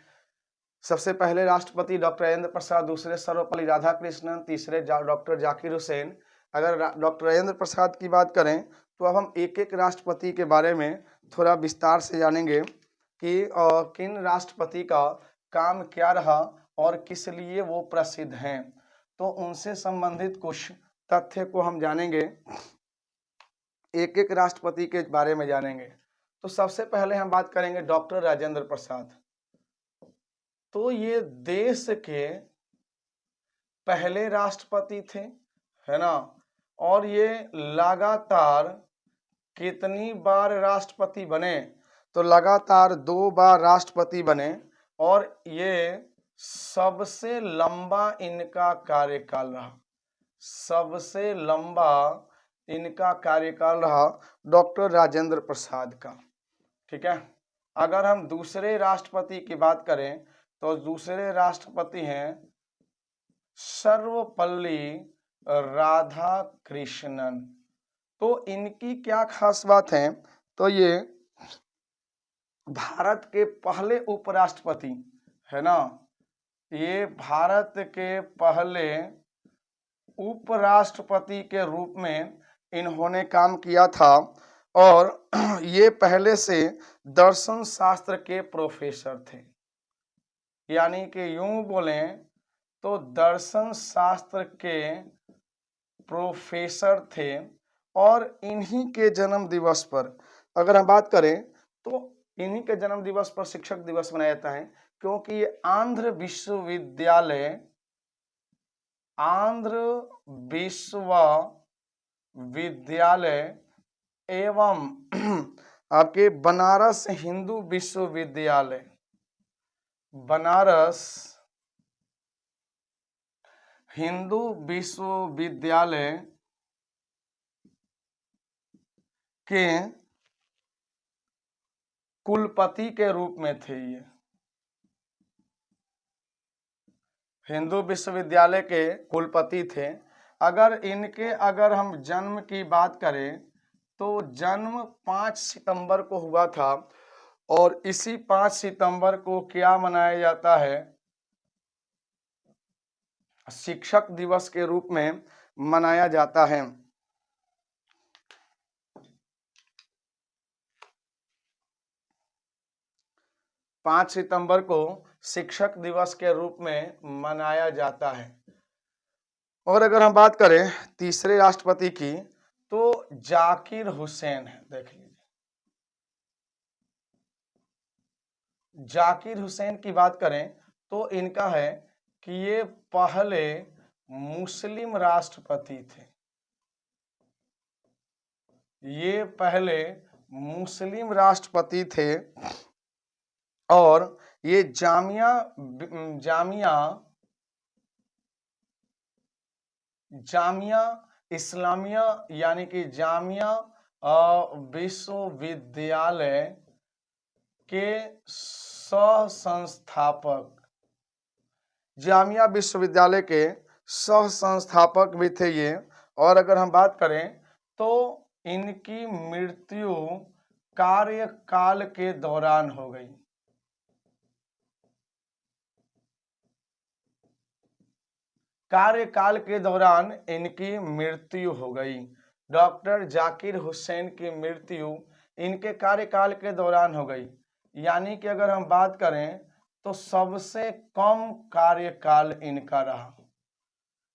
सबसे पहले राष्ट्रपति डॉक्टर राजेंद्र प्रसाद, दूसरे सर्वपल्ली राधाकृष्णन, तीसरे डॉक्टर जाकिर हुसैन। अगर डॉक्टर राजेंद्र प्रसाद की बात करें तो अब हम एक एक राष्ट्रपति के बारे में थोड़ा विस्तार से जानेंगे कि किन राष्ट्रपति का काम क्या रहा और किस लिए वो प्रसिद्ध हैं। तो उनसे संबंधित कुछ तथ्य को हम जानेंगे, एक एक राष्ट्रपति के बारे में जानेंगे। तो सबसे पहले हम बात करेंगे डॉक्टर राजेंद्र प्रसाद। तो ये देश के पहले राष्ट्रपति थे, है ना, और ये लगातार कितनी बार राष्ट्रपति बने तो लगातार 2 बार राष्ट्रपति बने। और ये सबसे लंबा इनका कार्यकाल रहा, सबसे लंबा इनका कार्यकाल रहा डॉक्टर राजेंद्र प्रसाद का। ठीक है। अगर हम दूसरे राष्ट्रपति की बात करें तो दूसरे राष्ट्रपति हैं सर्वपल्ली राधाकृष्णन। तो इनकी क्या खास बात है, तो ये भारत के पहले उपराष्ट्रपति, है ना, ये भारत के पहले उपराष्ट्रपति के रूप में इन्होंने काम किया था। और ये पहले से दर्शन शास्त्र के प्रोफेसर थे, यानी कि यूं बोलें तो दर्शन शास्त्र के प्रोफेसर थे। और इन्हीं के जन्म दिवस पर अगर हम बात करें तो इन्हीं के जन्म दिवस पर शिक्षक दिवस मनाया जाता है, क्योंकि ये आंध्र विश्वविद्यालय एवं आपके बनारस हिंदू विश्वविद्यालय, बनारस हिंदू विश्वविद्यालय के कुलपति के रूप में थे। ये हिंदू विश्वविद्यालय के कुलपति थे। अगर हम जन्म की बात करें तो जन्म 5 सितंबर को हुआ था और इसी 5 सितंबर को क्या मनाया जाता है, शिक्षक दिवस के रूप में मनाया जाता है। 5 सितंबर को शिक्षक दिवस के रूप में मनाया जाता है। और अगर हम बात करें तीसरे राष्ट्रपति की तो जाकिर हुसैन है। देख लीजिए, जाकिर हुसैन की बात करें तो इनका है कि ये पहले मुस्लिम राष्ट्रपति थे। ये पहले मुस्लिम राष्ट्रपति थे और ये जामिया इस्लामिया यानी कि जामिया विश्वविद्यालय के सह संस्थापक, जामिया विश्वविद्यालय के सह संस्थापक भी थे ये। और अगर हम बात करें तो इनकी मृत्यु कार्यकाल के दौरान हो गई। कार्यकाल के दौरान इनकी मृत्यु हो गई। डॉक्टर जाकिर हुसैन की मृत्यु इनके कार्यकाल के दौरान हो गई। यानी कि अगर हम बात करें तो सबसे कम कार्यकाल इनका रहा।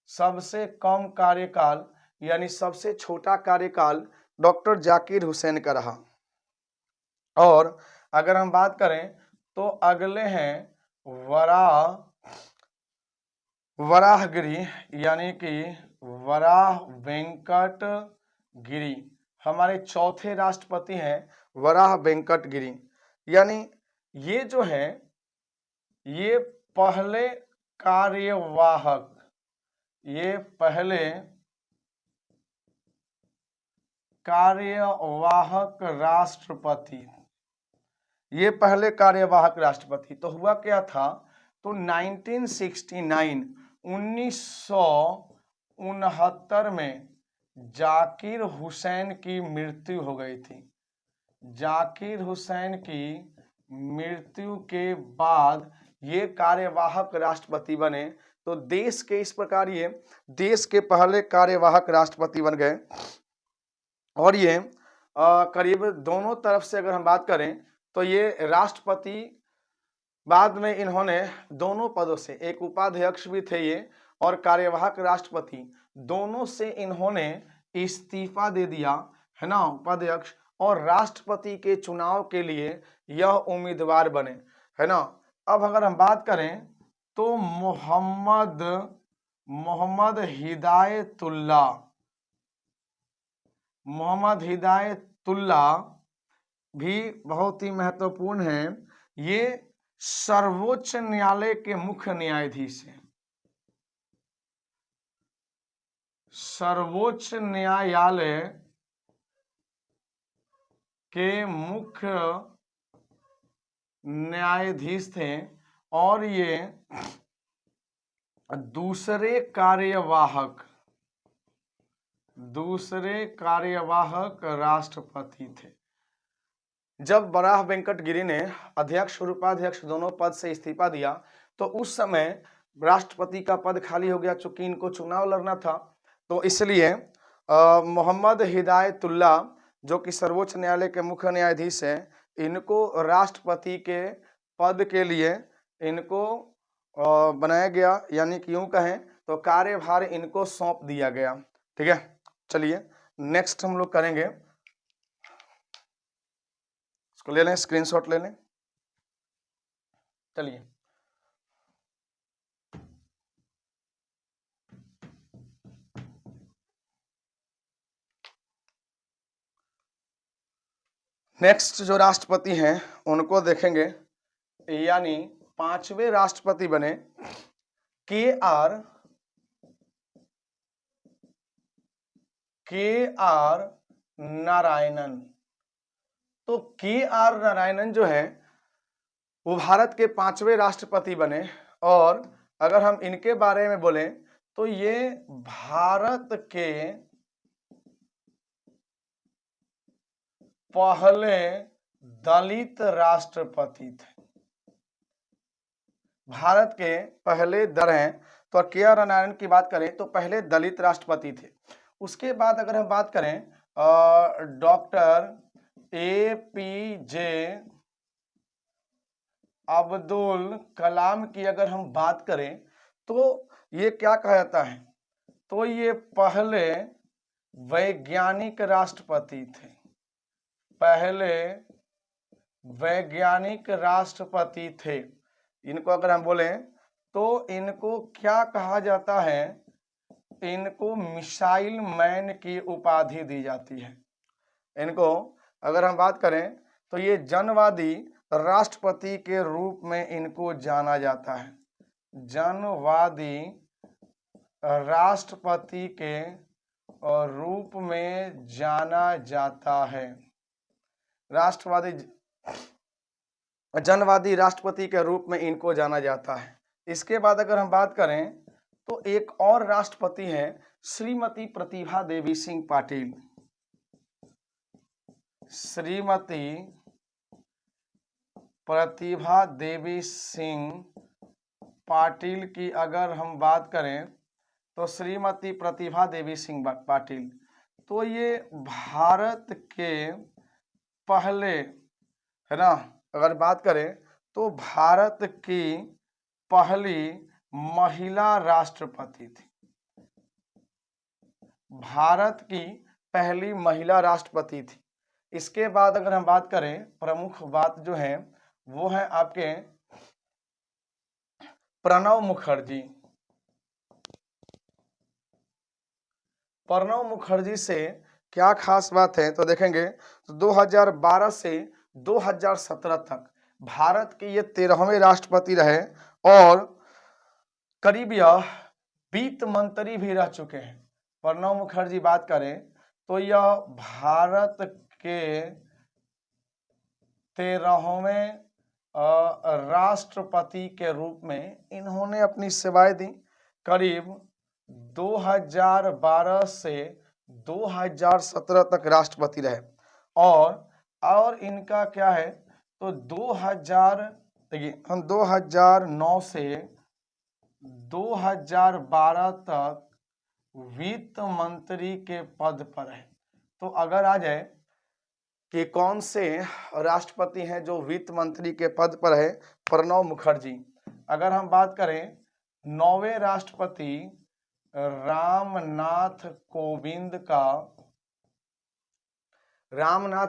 सबसे कम कार्यकाल यानी सबसे छोटा कार्यकाल डॉक्टर जाकिर हुसैन का रहा। और अगर हम बात करें तो अगले हैं वराहगिरी यानी कि वराह वेंकट गिरी। हमारे चौथे राष्ट्रपति हैं वराह वेंकट गिरी। यानी ये जो है ये पहले कार्यवाहक, ये पहले कार्यवाहक राष्ट्रपति, ये पहले कार्यवाहक राष्ट्रपति। तो हुआ क्या था, तो 1969 1969 में जाकिर हुसैन की मृत्यु हो गई थी। जाकिर हुसैन की मृत्यु के बाद ये कार्यवाहक राष्ट्रपति बने। तो देश के इस प्रकार ये देश के पहले कार्यवाहक राष्ट्रपति बन गए। और ये करीब दोनों तरफ से अगर हम बात करें तो ये राष्ट्रपति, बाद में इन्होंने दोनों पदों से, एक उपाध्यक्ष भी थे ये और कार्यवाहक राष्ट्रपति, दोनों से इन्होंने इस्तीफा दे दिया है ना, उपाध्यक्ष, और राष्ट्रपति के चुनाव के लिए यह उम्मीदवार बने, है ना। अब अगर हम बात करें तो मोहम्मद हिदायतुल्ला भी बहुत ही महत्वपूर्ण है। ये सर्वोच्च न्यायालय के मुख्य न्यायाधीश हैं। सर्वोच्च न्यायालय के मुख्य न्यायाधीश थे और ये दूसरे कार्यवाहक राष्ट्रपति थे। जब वराह वेंकट गिरी ने अध्यक्ष और उपाध्यक्ष दोनों पद से इस्तीफा दिया तो उस समय राष्ट्रपति का पद खाली हो गया, चूंकि इनको चुनाव लड़ना था। तो इसलिए मोहम्मद हिदायतुल्ला जो कि सर्वोच्च न्यायालय के मुख्य न्यायाधीश हैं, इनको राष्ट्रपति के पद के लिए इनको बनाया गया, यानी कि यूं कहें तो कार्यभार इनको सौंप दिया गया। ठीक है, चलिए नेक्स्ट हम लोग करेंगे, इसको ले लें, स्क्रीनशॉट ले लें। चलिए नेक्स्ट जो राष्ट्रपति हैं उनको देखेंगे, यानी 5वें राष्ट्रपति बने के आर नारायणन। तो KR नारायणन जो है वो भारत के 5वें राष्ट्रपति बने। और अगर हम इनके बारे में बोलें तो ये भारत के पहले दलित राष्ट्रपति थे। भारत के पहले दर हैं तो KR नारायणन की बात करें तो पहले दलित राष्ट्रपति थे। उसके बाद अगर हम बात करें डॉक्टर APJ अब्दुल कलाम की अगर हम बात करें तो ये क्या कहा जाता है, तो ये पहले वैज्ञानिक राष्ट्रपति थे। पहले वैज्ञानिक राष्ट्रपति थे। इनको अगर हम बोलें तो इनको क्या कहा जाता है, इनको मिसाइल मैन की उपाधि दी जाती है। इनको अगर हम बात करें तो ये जनवादी राष्ट्रपति के रूप में इनको जाना जाता है। जनवादी राष्ट्रपति के रूप में जाना जाता है। जनवादी राष्ट्रपति के रूप में इनको जाना जाता है। इसके बाद अगर हम बात करें तो एक और राष्ट्रपति हैं श्रीमती प्रतिभा देवी सिंह पाटिल। श्रीमती प्रतिभा देवी सिंह पाटिल की अगर हम बात करें तो श्रीमती प्रतिभा देवी सिंह पाटिल तो ये भारत के पहले, है ना, अगर बात करें तो भारत की पहली महिला राष्ट्रपति थी। भारत की पहली महिला राष्ट्रपति थी। इसके बाद अगर हम बात करें प्रमुख बात जो है वो है आपके प्रणब मुखर्जी। प्रणब मुखर्जी से क्या खास बात है तो देखेंगे तो 2012 से 2017 तक भारत के ये 13वें राष्ट्रपति रहे और करीब यह वित्त मंत्री भी रह चुके हैं। प्रणब मुखर्जी बात करें तो यह भारत के 13वें राष्ट्रपति के रूप में इन्होंने अपनी सेवाएं दी। करीब 2012 से 2017 तक राष्ट्रपति रहे और इनका क्या है तो 2009 से 2012 तक वित्त मंत्री के पद पर है। तो अगर आ जाए कि कौन से राष्ट्रपति हैं जो वित्त मंत्री के पद पर है, प्रणब मुखर्जी। अगर हम बात करें 9वें राष्ट्रपति रामनाथ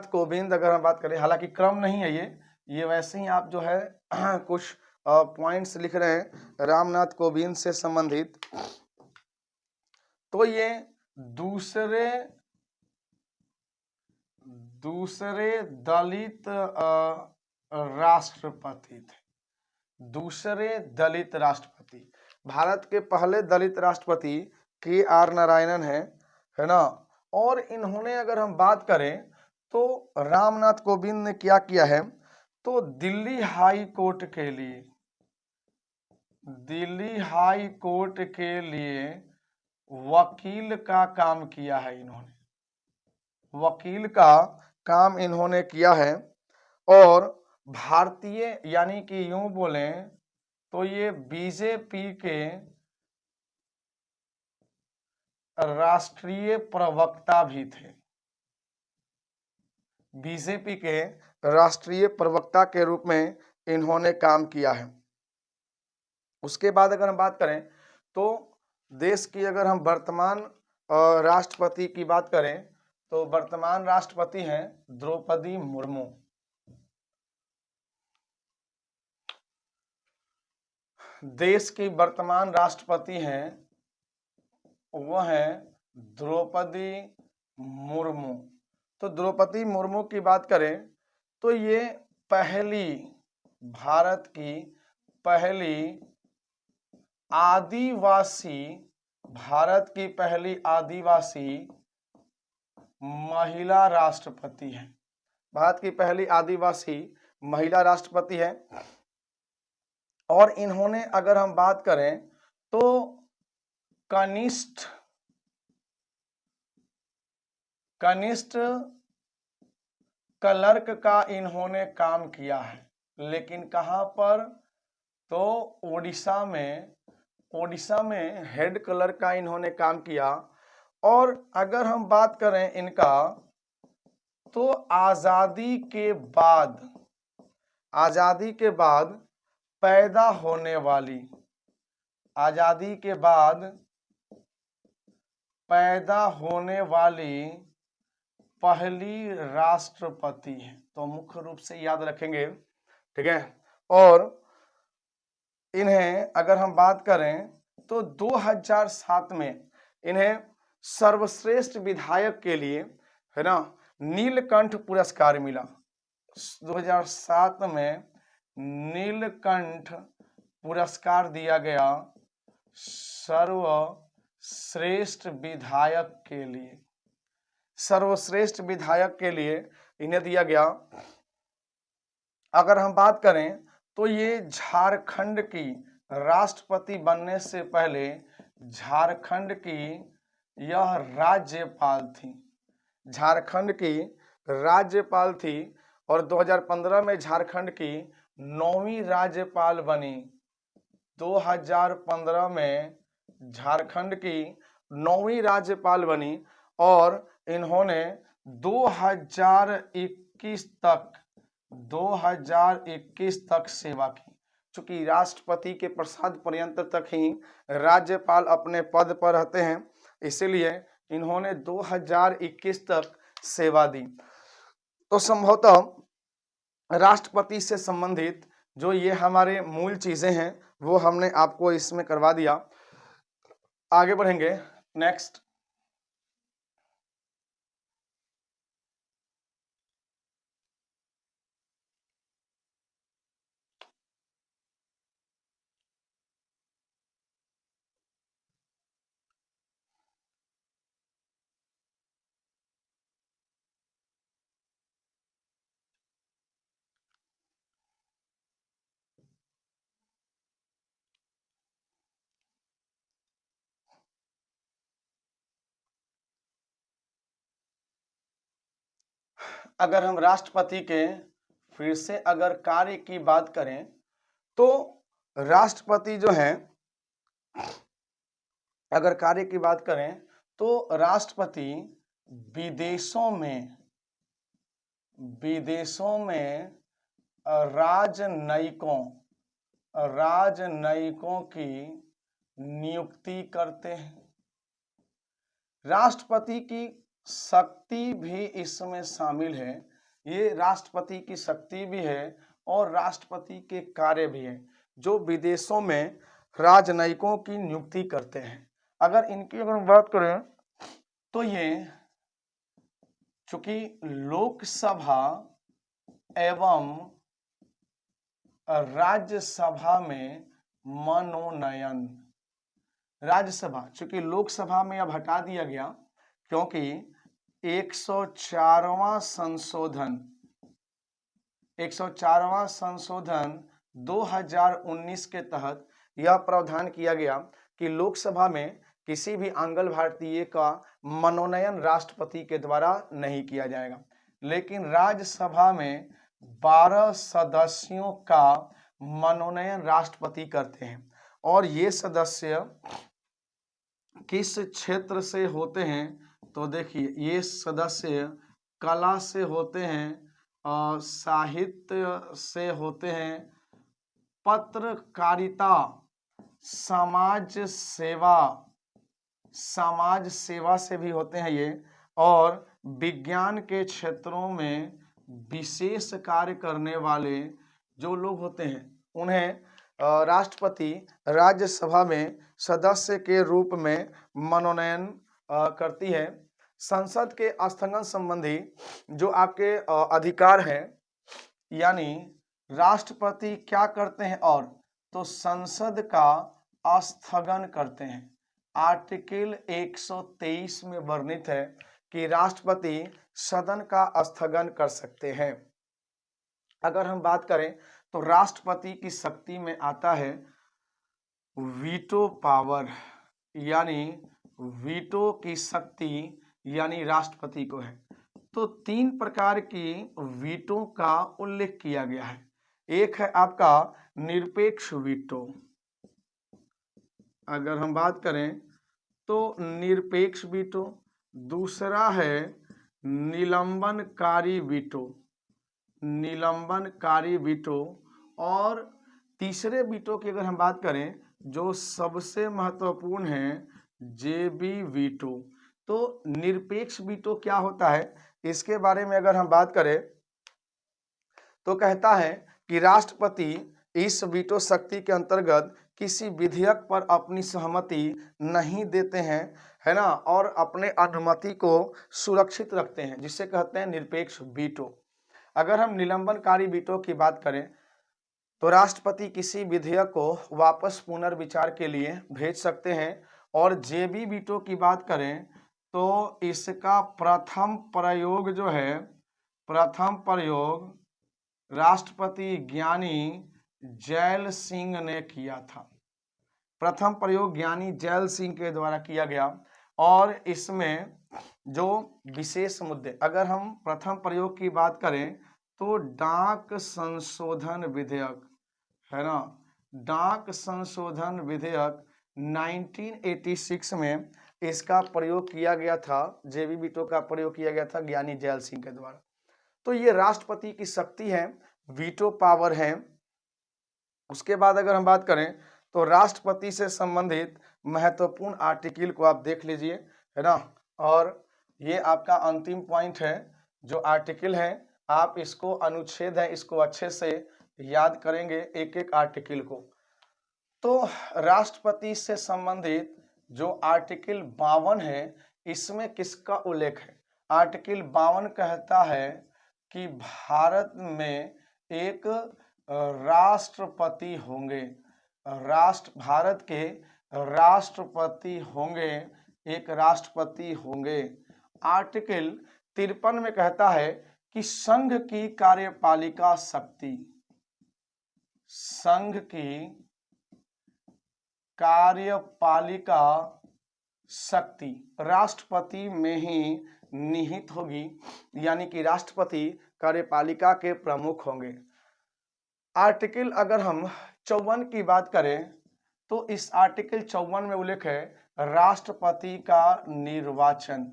कोविंद अगर हम बात करें, हालांकि क्रम नहीं है ये वैसे ही आप जो है कुछ पॉइंट्स लिख रहे हैं रामनाथ कोविंद से संबंधित। तो ये दूसरे दलित राष्ट्रपति थे। दूसरे दलित राष्ट्रपति, भारत के पहले दलित राष्ट्रपति KR नारायणन है ना। और इन्होंने अगर हम बात करें तो रामनाथ कोविंद ने क्या किया है तो दिल्ली हाई कोर्ट के लिए वकील का काम किया है। इन्होंने वकील का काम इन्होंने किया है और भारतीय यानी कि यूं बोलें तो ये बीजेपी के राष्ट्रीय प्रवक्ता भी थे। बीजेपी के राष्ट्रीय प्रवक्ता के रूप में इन्होंने काम किया है। उसके बाद अगर हम बात करें तो देश की अगर हम वर्तमान राष्ट्रपति की बात करें तो वर्तमान राष्ट्रपति हैं द्रौपदी मुर्मू। देश की वर्तमान राष्ट्रपति हैं वह है द्रौपदी मुर्मू। तो द्रौपदी मुर्मू की बात करें तो ये भारत की पहली आदिवासी महिला राष्ट्रपति है। भारत की पहली आदिवासी महिला राष्ट्रपति है। और इन्होंने अगर हम बात करें तो कनिष्ठ क्लर्क का इन्होंने काम किया है, लेकिन कहां पर? तो ओडिशा में हेड क्लर्क का इन्होंने काम किया। और अगर हम बात करें इनका, तो आजादी के बाद पैदा होने वाली पहली राष्ट्रपति है। तो मुख्य रूप से याद रखेंगे, ठीक है। और इन्हें अगर हम बात करें तो 2007 में इन्हें सर्वश्रेष्ठ विधायक के लिए, है ना, नीलकंठ पुरस्कार मिला। 2007 में नीलकंठ पुरस्कार दिया गया सर्वश्रेष्ठ विधायक के लिए इन्हें दिया गया। अगर हम बात करें तो ये झारखंड की राष्ट्रपति बनने से पहले झारखंड की यह राज्यपाल थी। और 2015 में झारखंड की 9वीं राज्यपाल बनी। 2015 में झारखंड की 9वीं राज्यपाल बनी और इन्होंने 2021 तक सेवा की। चूंकि राष्ट्रपति के प्रसाद पर्यंत तक ही राज्यपाल अपने पद पर रहते हैं, इसीलिए इन्होंने 2021 तक सेवा दी। तो संभवतः राष्ट्रपति से संबंधित जो ये हमारे मूल चीजें हैं वो हमने आपको इसमें करवा दिया। आगे बढ़ेंगे। नेक्स्ट, अगर हम राष्ट्रपति के फिर से अगर कार्य की बात करें तो राष्ट्रपति जो है, अगर कार्य की बात करें तो राष्ट्रपति विदेशों में राजनयिकों की नियुक्ति करते हैं। राष्ट्रपति की शक्ति भी इसमें शामिल है। ये राष्ट्रपति की शक्ति भी है और राष्ट्रपति के कार्य भी है, जो विदेशों में राजनयिकों की नियुक्ति करते हैं। अगर इनकी अगर बात करें तो ये चूंकि लोकसभा एवं राज्यसभा में मनोनयन, राज्यसभा चूंकि लोकसभा में अब हटा दिया गया क्योंकि 104वां संशोधन 2019 के तहत यह प्रावधान किया गया कि लोकसभा में किसी भी आंग्ल भारतीय का मनोनयन राष्ट्रपति के द्वारा नहीं किया जाएगा, लेकिन राज्यसभा में 12 सदस्यों का मनोनयन राष्ट्रपति करते हैं। और ये सदस्य किस क्षेत्र से होते हैं? तो देखिए, ये सदस्य कला से होते हैं, साहित्य से होते हैं, पत्रकारिता, समाज सेवा से भी होते हैं ये, और विज्ञान के क्षेत्रों में विशेष कार्य करने वाले जो लोग होते हैं उन्हें राष्ट्रपति राज्यसभा में सदस्य के रूप में मनोनयन करती है। संसद के स्थगन संबंधी जो आपके अधिकार हैं, यानी राष्ट्रपति क्या करते हैं? और तो संसद का स्थगन करते हैं। आर्टिकल 123 में वर्णित है कि राष्ट्रपति सदन का स्थगन कर सकते हैं। अगर हम बात करें तो राष्ट्रपति की शक्ति में आता है वीटो पावर, यानी वीटो की शक्ति यानी राष्ट्रपति को है। तो 3 प्रकार की वीटो का उल्लेख किया गया है। एक है आपका निरपेक्ष वीटो। अगर हम बात करें तो निरपेक्ष वीटो, दूसरा है निलंबनकारी वीटो, निलंबनकारी वीटो, और तीसरे वीटो की अगर हम बात करें जो सबसे महत्वपूर्ण है जेबी वीटो। तो निरपेक्ष वीटो क्या होता है इसके बारे में अगर हम बात करें तो कहता है कि राष्ट्रपति इस वीटो शक्ति के अंतर्गत किसी विधेयक पर अपनी सहमति नहीं देते हैं, है ना, और अपने अनुमति को सुरक्षित रखते हैं, जिसे कहते हैं निरपेक्ष वीटो। अगर हम निलंबनकारी वीटो की बात करें तो राष्ट्रपति किसी विधेयक को वापस पुनर्विचार के लिए भेज सकते हैं। और जेबी वीटो की बात करें तो इसका प्रथम प्रयोग जो है, प्रथम प्रयोग राष्ट्रपति ज्ञानी जैल सिंह ने किया था। प्रथम प्रयोग ज्ञानी जैल सिंह के द्वारा किया गया। और इसमें जो विशेष मुद्दे, अगर हम प्रथम प्रयोग की बात करें तो डाक संशोधन विधेयक, है ना, डाक संशोधन विधेयक 1986 में इसका प्रयोग किया गया था, जेबी वीटो का प्रयोग किया गया था ज्ञानी जैल सिंह के द्वारा। तो ये राष्ट्रपति की शक्ति है, वीटो पावर है। उसके बाद अगर हम बात करें तो राष्ट्रपति से संबंधित महत्वपूर्ण आर्टिकल को आप देख लीजिए, है ना, और ये आपका अंतिम पॉइंट है। जो आर्टिकल है आप इसको, अनुच्छेद है, इसको अच्छे से याद करेंगे एक एक आर्टिकल को। तो राष्ट्रपति से संबंधित जो आर्टिकल 52 है इसमें किसका उल्लेख है? आर्टिकल 52 कहता है कि भारत में एक राष्ट्रपति होंगे, भारत के राष्ट्रपति होंगे, एक राष्ट्रपति होंगे। आर्टिकल 53 में कहता है कि संघ की कार्यपालिका शक्ति, संघ की कार्यपालिका शक्ति राष्ट्रपति में ही निहित होगी, यानी कि राष्ट्रपति कार्यपालिका के प्रमुख होंगे। आर्टिकल अगर हम 54 की बात करें तो इस आर्टिकल 54 में उल्लेख है राष्ट्रपति का निर्वाचन।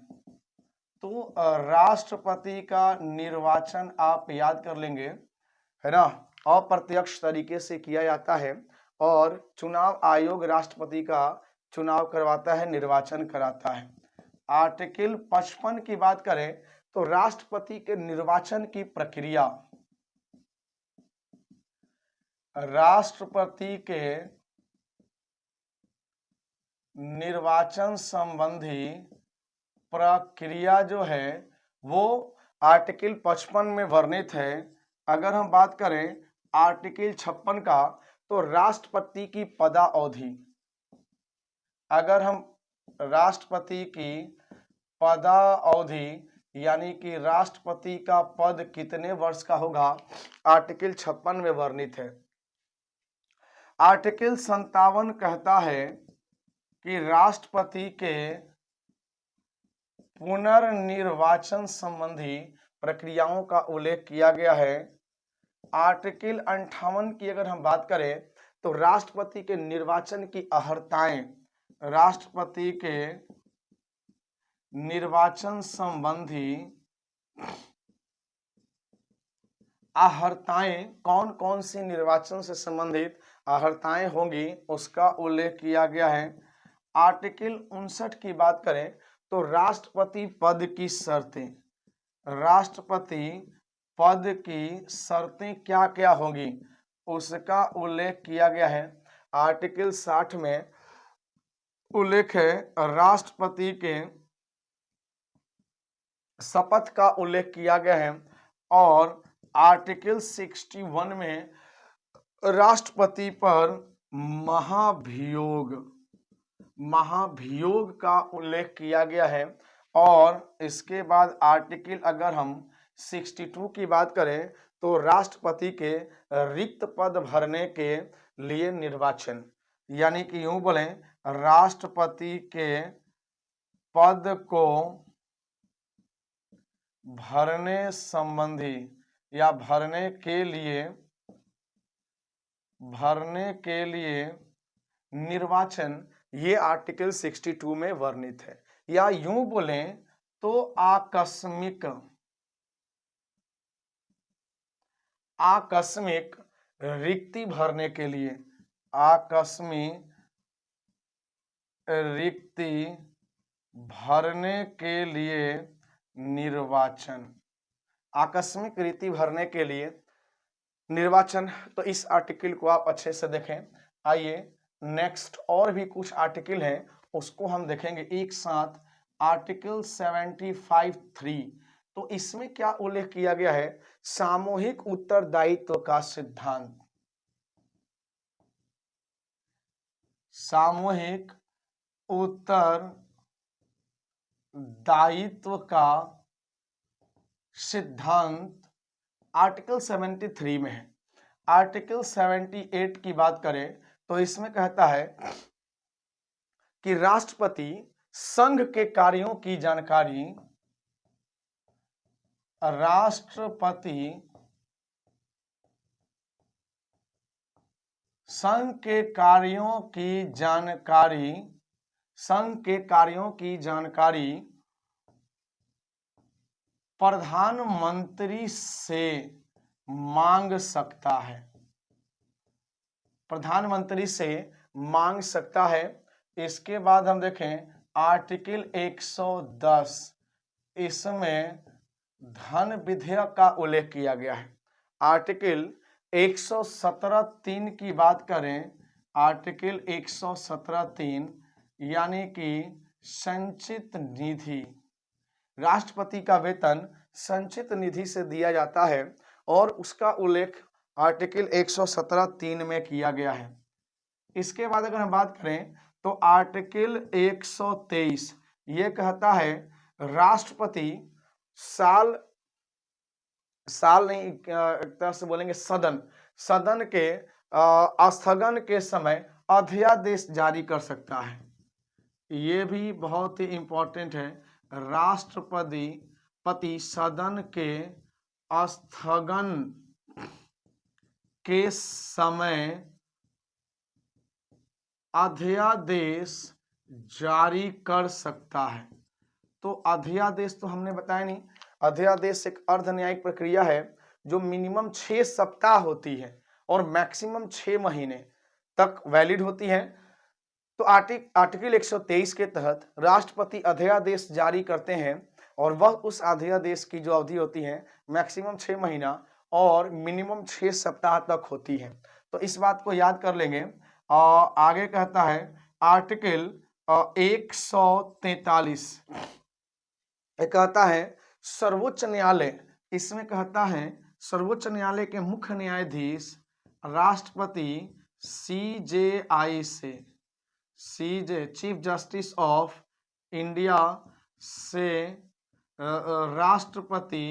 तो राष्ट्रपति का निर्वाचन आप याद कर लेंगे, है ना, अप्रत्यक्ष तरीके से किया जाता है और चुनाव आयोग राष्ट्रपति का चुनाव करवाता है, निर्वाचन कराता है। आर्टिकल 55 की बात करें तो राष्ट्रपति के निर्वाचन की प्रक्रिया, राष्ट्रपति के निर्वाचन संबंधी प्रक्रिया जो है वो आर्टिकल 55 में वर्णित है। अगर हम बात करें आर्टिकल 56 का तो राष्ट्रपति की पदावधि, अगर हम राष्ट्रपति की पदावधि यानी कि राष्ट्रपति का पद कितने वर्ष का होगा, आर्टिकल 56 में वर्णित है। आर्टिकल 57 कहता है कि राष्ट्रपति के पुनर्निर्वाचन संबंधी प्रक्रियाओं का उल्लेख किया गया है। आर्टिकल 58 की अगर हम बात करें तो राष्ट्रपति के निर्वाचन की अहर्ताएं, राष्ट्रपति के निर्वाचन संबंधी अहर्ताएं, कौन कौन सी निर्वाचन से संबंधित अहर्ताएं होंगी उसका उल्लेख किया गया है। आर्टिकल 59 की बात करें तो राष्ट्रपति पद की शर्तें, राष्ट्रपति पद की शर्तें क्या क्या होंगी उसका उल्लेख किया गया है। आर्टिकल 60 में उल्लेख है राष्ट्रपति के शपथ का उल्लेख किया गया है। और आर्टिकल 61 में राष्ट्रपति पर महाभियोग का उल्लेख किया गया है। और इसके बाद आर्टिकल अगर हम 62 की बात करें तो राष्ट्रपति के रिक्त पद भरने के लिए निर्वाचन, यानी कि यूं बोलें राष्ट्रपति के पद को भरने संबंधी या भरने के लिए निर्वाचन, ये आर्टिकल 62 में वर्णित है। या यूं बोलें तो आकस्मिक रिक्ति भरने के लिए, आकस्मिक रिक्ति भरने के लिए निर्वाचन, आकस्मिक रिक्ति भरने के लिए निर्वाचन। तो इस आर्टिकल को आप अच्छे से देखें। आइए नेक्स्ट और भी कुछ आर्टिकल हैं उसको हम देखेंगे एक साथ। आर्टिकल 75(3), तो इसमें क्या उल्लेख किया गया है? सामूहिक उत्तरदायित्व का सिद्धांत, सामूहिक उत्तरदायित्व का सिद्धांत आर्टिकल 73 में है। आर्टिकल 78 की बात करें तो इसमें कहता है कि राष्ट्रपति संघ के कार्यों की जानकारी, राष्ट्रपति संघ के कार्यों की जानकारी प्रधानमंत्री से मांग सकता है, प्रधानमंत्री से मांग सकता है। इसके बाद हम देखें आर्टिकल 110, इसमें धन विधेयक का उल्लेख किया गया है। आर्टिकल 117(3) की बात करें, आर्टिकल 117(3) यानी कि संचित निधि, राष्ट्रपति का वेतन संचित निधि से दिया जाता है और उसका उल्लेख आर्टिकल 117(3) में किया गया है। इसके बाद अगर हम बात करें तो आर्टिकल 123 ये कहता है राष्ट्रपति साल नहीं, एक तरह से बोलेंगे सदन के स्थगन के समय अध्यादेश जारी कर सकता है। ये भी बहुत ही इंपॉर्टेंट है। राष्ट्रपति सदन के स्थगन के समय अध्यादेश जारी कर सकता है। तो अध्यादेश तो हमने बताया नहीं, अध्यादेश एक अर्ध न्यायिक प्रक्रिया है जो मिनिमम 6 सप्ताह होती है और मैक्सिमम 6 महीने तक वैलिड होती है। तो आर्टिकल 123 के तहत राष्ट्रपति अध्यादेश जारी करते हैं और वह उस अध्यादेश की जो अवधि होती है मैक्सिमम 6 महीना और मिनिमम 6 सप्ताह तक होती है। तो इस बात को याद कर लेंगे। आगे कहता है आर्टिकल 143 कहता है सर्वोच्च न्यायालय, इसमें कहता है सर्वोच्च न्यायालय के मुख्य न्यायाधीश राष्ट्रपति सीजे चीफ जस्टिस ऑफ इंडिया से राष्ट्रपति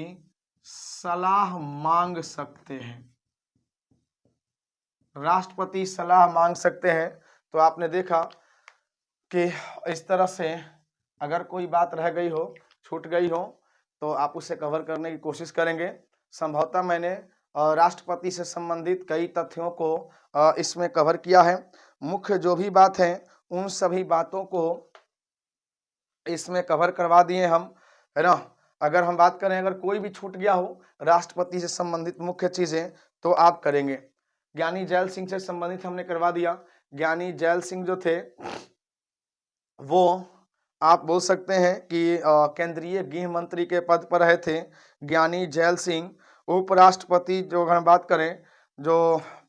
सलाह मांग सकते हैं, राष्ट्रपति सलाह मांग सकते हैं। तो आपने देखा कि इस तरह से अगर कोई बात रह गई हो, छूट गई हो तो आप उसे कवर करने की कोशिश करेंगे। संभवतः मैंने राष्ट्रपति से संबंधित कई तथ्यों को इसमें कवर किया है। मुख्य जो भी बात है उन सभी बातों को इसमें कवर करवा दिए हम, है ना। अगर हम बात करें अगर कोई भी छूट गया हो राष्ट्रपति से संबंधित मुख्य चीजें तो आप करेंगे। ज्ञानी जैल सिंह से संबंधित हमने करवा दिया। ज्ञानी जैल सिंह जो थे वो आप बोल सकते हैं कि केंद्रीय गृह मंत्री के पद पर रहे थे ज्ञानी जैल सिंह। उपराष्ट्रपति जो अगर हम बात करें जो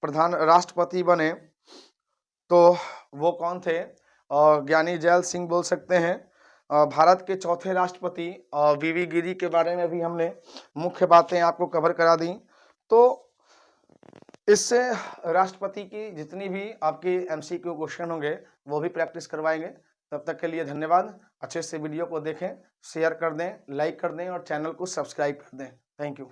प्रधान राष्ट्रपति बने तो वो कौन थे? ज्ञानी जैल सिंह बोल सकते हैं। भारत के चौथे राष्ट्रपति वीवी गिरी के बारे में भी हमने मुख्य बातें आपको कवर करा दी। तो इससे राष्ट्रपति की जितनी भी आपकी एमसीक्यू क्वेश्चन होंगे वो भी प्रैक्टिस करवाएंगे। तब तक के लिए धन्यवाद। अच्छे से वीडियो को देखें, शेयर कर दें, लाइक कर दें और चैनल को सब्सक्राइब कर दें। Thank you.